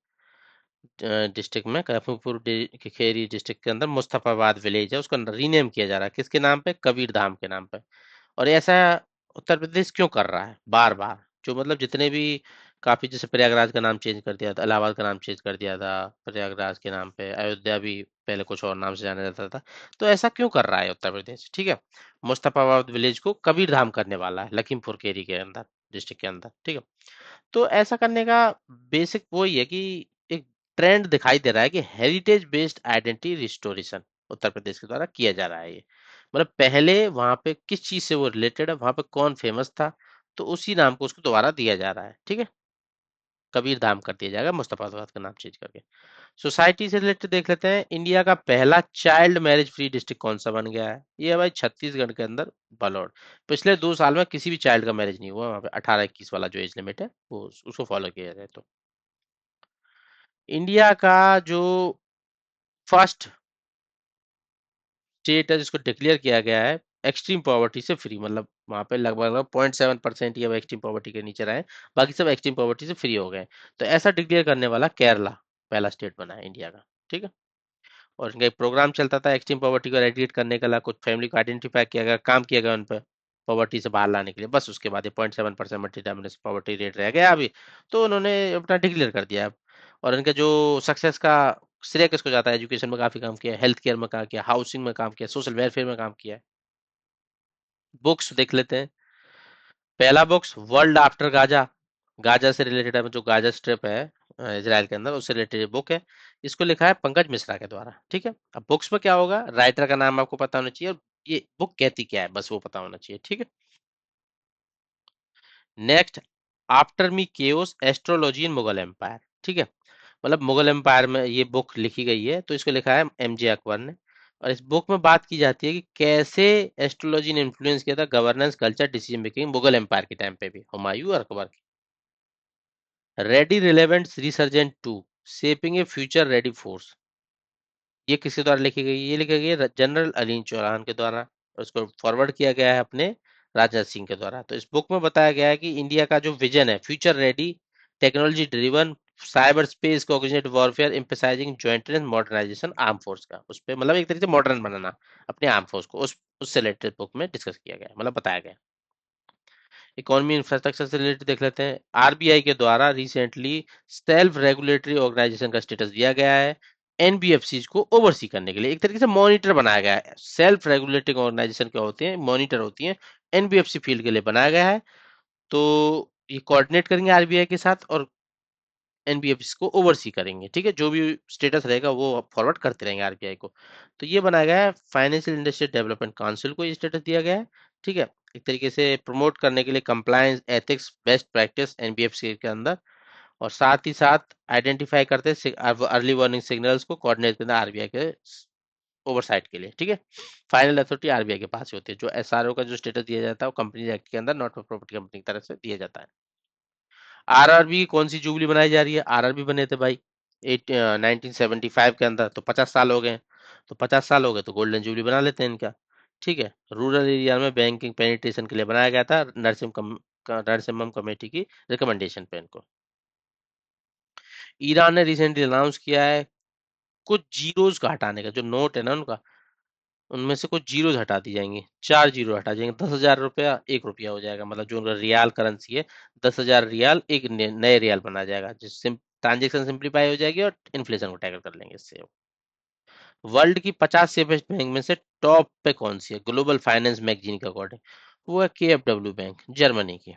डिस्ट्रिक्ट में, लखीमपुर खेरी डिस्ट्रिक्ट के अंदर मुस्तफाबाद विलेज है, उसका रीनेम किया जा रहा है। किसके नाम पे? कबीर धाम के नाम पे। और ऐसा उत्तर प्रदेश क्यों कर रहा है बार बार? जो मतलब जितने भी काफी, जैसे प्रयागराज का नाम चेंज कर दिया था, इलाहाबाद का नाम चेंज कर दिया था प्रयागराज के नाम पे, अयोध्या भी पहले कुछ और नाम से जाना जाता था। तो ऐसा क्यों कर रहा है उत्तर प्रदेश? ठीक है, मुस्तफाबाद विलेज को कबीर धाम करने वाला है लखीमपुर खेरी के अंदर, डिस्ट्रिक्ट के अंदर। ठीक है। तो ऐसा करने का बेसिक वही है कि एक ट्रेंड दिखाई दे रहा है कि heritage based identity restoration Uttar Pradesh के द्वारा किया जा रहा है ये। मतलब पहले वहां पे किस चीज से वो रिलेटेड है, वहां पे कौन फेमस था, तो उसी नाम को उसको दोबारा दिया जा रहा है। ठीक है, कबीर धाम कर दिया जाएगा मुस्तफाबाद का नाम चेंज करके। सोसाइटी से रिलेटेड देख लेते हैं, इंडिया का पहला चाइल्ड मैरिज फ्री डिस्ट्रिक्ट कौन सा बन गया है? ये है भाई छत्तीसगढ़ के अंदर बलौर। पिछले 2 साल में किसी भी चाइल्ड का मैरिज नहीं हुआ वहाँ पे, 18-21 वाला जो एज लिमिट है वो उसको फॉलो किया जाए तो। इंडिया का जो फर्स्ट स्टेट है जिसको डिक्लेयर किया गया है एक्सट्रीम पॉवर्टी से फ्री, मतलब वहां पे लगभग 0.7% ही अब एक्सट्रीम पॉवर्टी के नीचे रहे, बाकी सब एक्सट्रीम पॉवर्टी से फ्री हो गए। तो ऐसा डिक्लेयर करने वाला केरला पहला स्टेट बना है इंडिया का। ठीक है। और इनका एक प्रोग्राम चलता था एक्सट्रीम पॉवर्टी को एरेडिकेट करने के लिए, कुछ फैमिली को आइडेंटिफाई किया गया, काम किया गया उन पर पॉवर्टी से बाहर लाने के लिए, बस उसके बाद ये 0.7% मल्टी पॉवर्टी रेट रह गया अभी। तो उन्होंने अपना डिक्लेयर कर दिया अब। और इनका जो सक्सेस का श्रेय किसको जाता है? एजुकेशन में काफी काम किया है, हेल्थ केयर में काम किया, हाउसिंग में काम किया, सोशल वेलफेयर में काम किया है। बुक्स देख लेते हैं। पहला books world after Gaza, Gaza से रिलेटेड है, जो गाजा स्ट्रिप है इजराइल के अंदर, उससे रिलेटेड बुक है। इसको लिखा है पंकज मिश्रा के द्वारा। ठीक है। अब बुक्स में क्या होगा, राइटर का नाम आपको पता होना चाहिए और ये बुक कहती क्या है बस वो पता होना चाहिए। ठीक है। Next, after me chaos astrology in Mughal empire. ठीक है। मतलब मुगल एम्पायर में ये बुक लिखी गई है, तो इसको लिखा है एमजे अकबर ने। और इस बुक में बात की जाती है कि कैसे एस्ट्रोलॉजी ने इन्फ्लुएंस किया था governance, culture, decision making Mughal empire के टाइम पे भी, हुमायूं और अकबर की। Ready relevant resurgent to shaping a future ready force, ये किसके द्वारा लिखी गई? ये लिखी गई है जनरल अलीन चौहान के द्वारा, और उसको फॉरवर्ड किया गया है अपने राजनाथ सिंह के द्वारा। तो इस बुक में बताया गया है कि इंडिया का जो विजन है future ready, technology driven, cyber space, coordinated warfare, emphasising jointness, modernisation arm force का, उस पे मतलब एक तरीके से मॉडर्न बनाना अपने आर्म फोर्स को, उस उससे रिलेटेड बुक में डिस्कस किया गया है, मतलब बताया गया है। इकोनॉमी इंफ्रास्ट्रक्चर से रिलेटेड देख लेते हैं। आरबीआई के द्वारा रिसेंटली सेल्फ रेगुलेटरी ऑर्गेनाइजेशन का स्टेटस दिया गया है एनबीएफसी को ओवरसी करने के लिए, एक तरीके से मॉनिटर बनाया गया है। सेल्फ रेगुलेटिंग ऑर्गेनाइजेशन क्या होते हैं? मॉनिटर होती हैं। एनबीएफसी फील्ड के लिए बनाया गया है। तो ये कोऑर्डिनेट करेंगे आरबीआई के साथ और एनबीएफसी को ओवरसी करेंगे। ठीक है। जो भी स्टेटस रहेगा वो फॉरवर्ड करते रहेंगे आरबीआई को। तो ये बनाया गया है, फाइनेंशियल इंडस्ट्री डेवलपमेंट काउंसिल को ये स्टेटस दिया गया है। ठीक है। एक तरीके से प्रमोट करने के लिए compliance, ethics, best practice NBFC के अंदर, और साथ ही साथ आइडेंटिफाई करते हैं अर्ली वार्निंग सिग्नल्स को, कोऑर्डिनेट करना आरबीआई के ओवरसाइट के लिए। ठीक है। फाइनल अथॉरिटी आरबीआई के पास ही होती है। जो एसआरओ का जो स्टेटस दिया जाता है वो कंपनी एक्ट के अंदर नॉट फॉर प्रॉफिट कंपनी की तरफ से दिया जाता है। आरआरबी की कौन सी जुबली बनाई जा रही है? आरआरबी बने थे भाई 1975 के अंदर, तो 50 साल हो गए। तो 50 साल हो गए तो गोल्डन जुबली बना लेते हैं इनका। ठीक है। रूरल एरिया में बैंकिंग पेनिट्रेशन के लिए बनाया गया था नरसिम्हम कमेटी की रिकमेंडेशन पे इनको। ईरान ने रिसेंटली अनाउंस किया है कुछ जीरोस का हटाने का, जो नोट है ना उनका, उनमें से कुछ जीरोस हटा दी जाएंगी, 4 जीरो हटा जाएंगे, 10,000 रुपया 1 रुपया हो जाएगा, मतलब जो उनका रियाल करेंसी है, 10,000 रियाल एक नए रियाल बना जाएगा, जिससे ट्रांजेक्शन सिंप्लीफाई हो जाएगी और इन्फ्लेशन को टैकल कर लेंगे इससे। वर्ल्ड की 50 सेफेस्ट बैंक में से टॉप पे कौन सी है ग्लोबल फाइनेंस मैगजीन के अकॉर्डिंग? वो है केएफडब्ल्यू बैंक, जर्मनी की।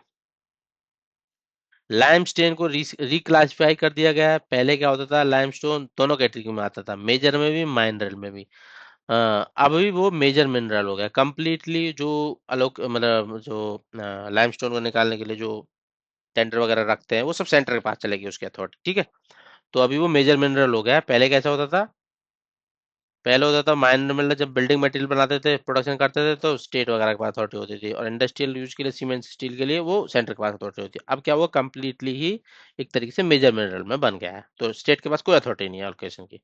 लाइमस्टोन को रिक्लासिफाई कर दिया गया है। पहले क्या होता था, लाइमस्टोन दोनों कैटेगरी में आता था, मेजर में भी माइनरल में भी। अभी वो मेजर मिनरल हो गया कंप्लीटली। जो अलोक मतलब जो लाइमस्टोन को निकालने के लिए जो टेंडर वगैरह रखते हैं वो सब सेंटर के पास चलेगी उसकी अथॉरिटी। ठीक है। तो अभी वो मेजर मिनरल हो गया है। पहले कैसा होता था? पहले होता था माइनर मिनरल, जब बिल्डिंग मटेरियल बनाते थे, प्रोडक्शन करते थे, तो स्टेट वगैरह के पास अथॉरिटी होती थी, और इंडस्ट्रियल यूज के लिए सीमेंट स्टील के लिए वो सेंटर के पास अथॉरिटी होती है। अब क्या हुआ, कंप्लीटली ही एक तरीके से मेजर मिनरल में बन गया है, तो स्टेट के पास कोई अथॉरिटी नहीं है एलोकेशन की।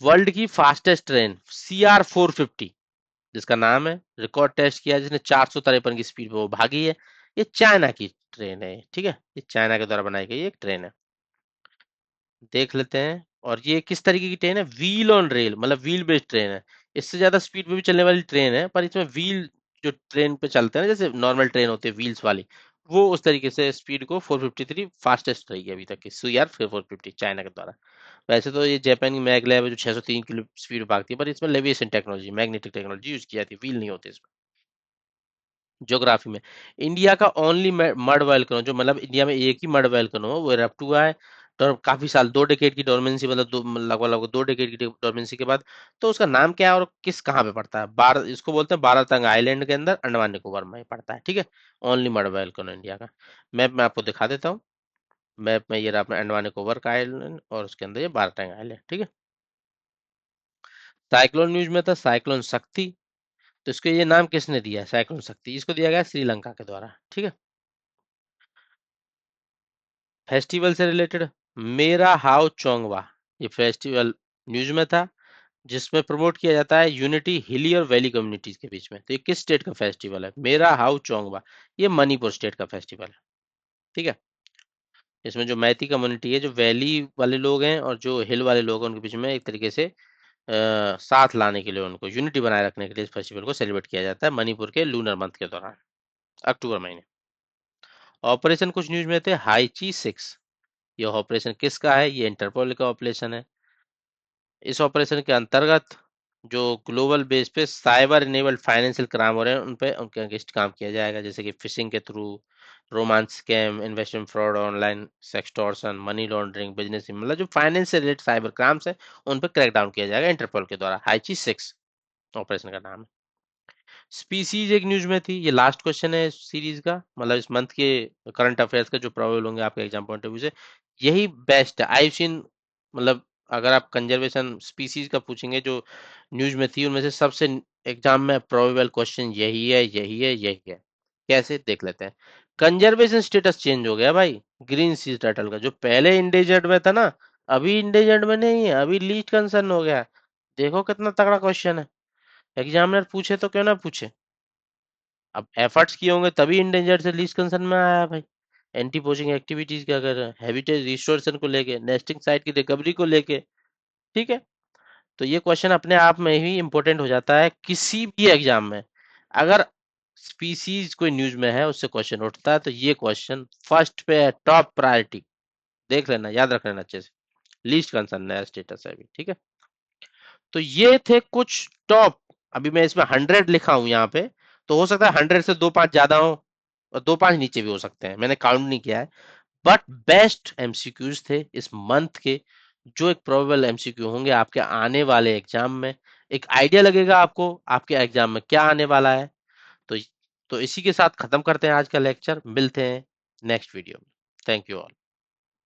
वर्ल्ड की फास्टेस्ट ट्रेन CR 450, जिसका नाम है, रिकॉर्ड टेस्ट किया जिसने 453 की स्पीड पे वो भागी है, ये चाइना की ट्रेन है। ठीक है। ये चाइना के द्वारा बनाई गई एक ट्रेन है। देख लेते हैं। और ये किस तरीके की ट्रेन है? व्हील ऑन रेल, मतलब व्हील बेस्ड ट्रेन है। इससे ज्यादा स्पीड पे भी चलने वाली ट्रेन है, पर इसमें व्हील, जो ट्रेन पे चलते हैं ना जैसे नॉर्मल ट्रेन होती है व्हील्स वाली, वो उस तरीके से स्पीड को 453 फास्टेस्ट रही है अभी तक की, CR 450 चाइना के द्वारा। वैसे तो ये जापान की मैगलेव है जो 603 किलो स्पीड भागती है, पर इसमें लेविएशन टेक्नोलॉजी, मैग्नेटिक टेक्नोलॉजी यूज की जाती है, व्हील नहीं होते इसमें। ज्योग्राफी में, इंडिया का ओनली मड वॉल्केनो, जो मतलब इंडिया में एक ही मड वॉल्केनो है, वो इरप्ट हुआ है। तो काफी साल, 2 डेकेड की डोरमेंसी, मतलब लगभग लगभग 2 डेकेड की डोरमेंसी के बाद, तो उसका नाम क्या है और किस कहाँ पे पड़ता है? इसको बोलते हैं बारातंग आइलैंड के अंदर, अंडमान निकोबार में ही पड़ता है। ठीक है। ओनली मड वॉल्केनो इंडिया का। मैप मैं आपको दिखा देता हूँ। मैप में ये रहा अपना अंडमान निकोबार का आइलैंड और उसके अंदर ये बारटांग आइलैंड, ठीक है। साइक्लोन न्यूज में था साइक्लोन शक्ति। तो इसको ये नाम किसने दिया है साइक्लोन शक्ति? इसको दिया गया है श्रीलंका के द्वारा, ठीक है। फेस्टिवल से रिलेटेड, मेरा हाउ चोंगवा, ये फेस्टिवल न्यूज में था, जिसमें प्रमोट किया जाता है यूनिटी हिली और वैली कम्युनिटीज के बीच में। तो ये किस स्टेट का फेस्टिवल है? मेरा हाउ चोंगवा, ये मणिपुर स्टेट का फेस्टिवल है, ठीक है। इसमें जो मैती कम्युनिटी है, जो वैली वाले लोग हैं और जो हिल वाले लोग हैं, उनके बीच में एक तरीके से साथ लाने के लिए, उनको यूनिटी बनाए रखने के लिए इस फेस्टिवल को सेलिब्रेट किया जाता है मणिपुर के लूनर मंथ के दौरान, अक्टूबर महीने। ऑपरेशन कुछ न्यूज में थे हाईची 6। ये ऑपरेशन किसका है? ये इंटरपोल का ऑपरेशन है। इस ऑपरेशन के अंतर्गत जो ग्लोबल बेस पे साइबर इनेबल्ड फाइनेंशियल क्राइम हो रहे हैं, उन पे उनके अगेंस्ट काम किया जाएगा, जैसे कि फिशिंग के through, romance scam, investment fraud, online sextortion, money laundering, business, मतलब जो फाइनेंस से रिलेटेड साइबर क्राइम्स है, उन पे क्रैकडाउन किया जाएगा इंटरपोल के द्वारा। हाईची 6 ऑपरेशन का नाम है। स्पीसीज एक न्यूज में थी, ये लास्ट क्वेश्चन है इस सीरीज का, मतलब इस मंथ के करंट अफेयर्स का जो प्रोबेबल होंगे आपके एग्जाम पॉइंट ऑफ व्यू से, यही बेस्ट है आई सीन। मतलब अगर आप कंजर्वेशन स्पीसीज का पूछेंगे जो न्यूज में थी, उनमें से सबसे एग्जाम में प्रोबेबल क्वेश्चन यही है, यही है, यही है। कैसे देख लेते हैं। कंजर्वेशन स्टेटस चेंज हो गया भाई ग्रीन सी टर्टल का, जो पहले इंडेंजर्ड में था ना, अभी इंडेंजर्ड में नहीं है, अभी लीस्ट कंसर्न हो गया है। देखो कितना तगड़ा क्वेश्चन है, एग्जामिनर पूछे तो क्यों ना पूछे। अब एफर्ट्स किए होंगे तभी इंडेंजर्ड से लीस्ट कंसर्न में आया है भाई। एंटी पोचिंग एक्टिविटीज क्या कर रहे हैं, हेबिटेट रिस्टोरेशन को लेके, नेस्टिंग साइट की रिकवरी को लेके, ठीक है। तो ये क्वेश्चन अपने आप में ही इंपॉर्टेंट हो जाता है किसी भी एग्जाम में। अगर स्पीसीज कोई न्यूज में है, उससे क्वेश्चन उठता है, तो ये क्वेश्चन फर्स्ट पे है, टॉप प्रायोरिटी। देख लेना, याद रख लेना अच्छे से। लीस्ट कंसर्न है, स्टेटस है अभी, ठीक है। तो ये थे कुछ टॉप। अभी मैं इसमें 100 लिखा हूं यहाँ पे, तो हो सकता है 100 से दो पांच ज्यादा हो और दो पांच नीचे भी हो सकते हैं, मैंने काउंट नहीं किया है। बट बेस्ट एमसीक्यूज थे इस मंथ के, जो एक प्रोबेबल एमसीक्यू होंगे आपके आने वाले एग्जाम में। एक आइडिया लगेगा आपको आपके एग्जाम में क्या आने वाला है। तो इसी के साथ खत्म करते हैं आज का लेक्चर, मिलते हैं नेक्स्ट वीडियो में। Thank you all.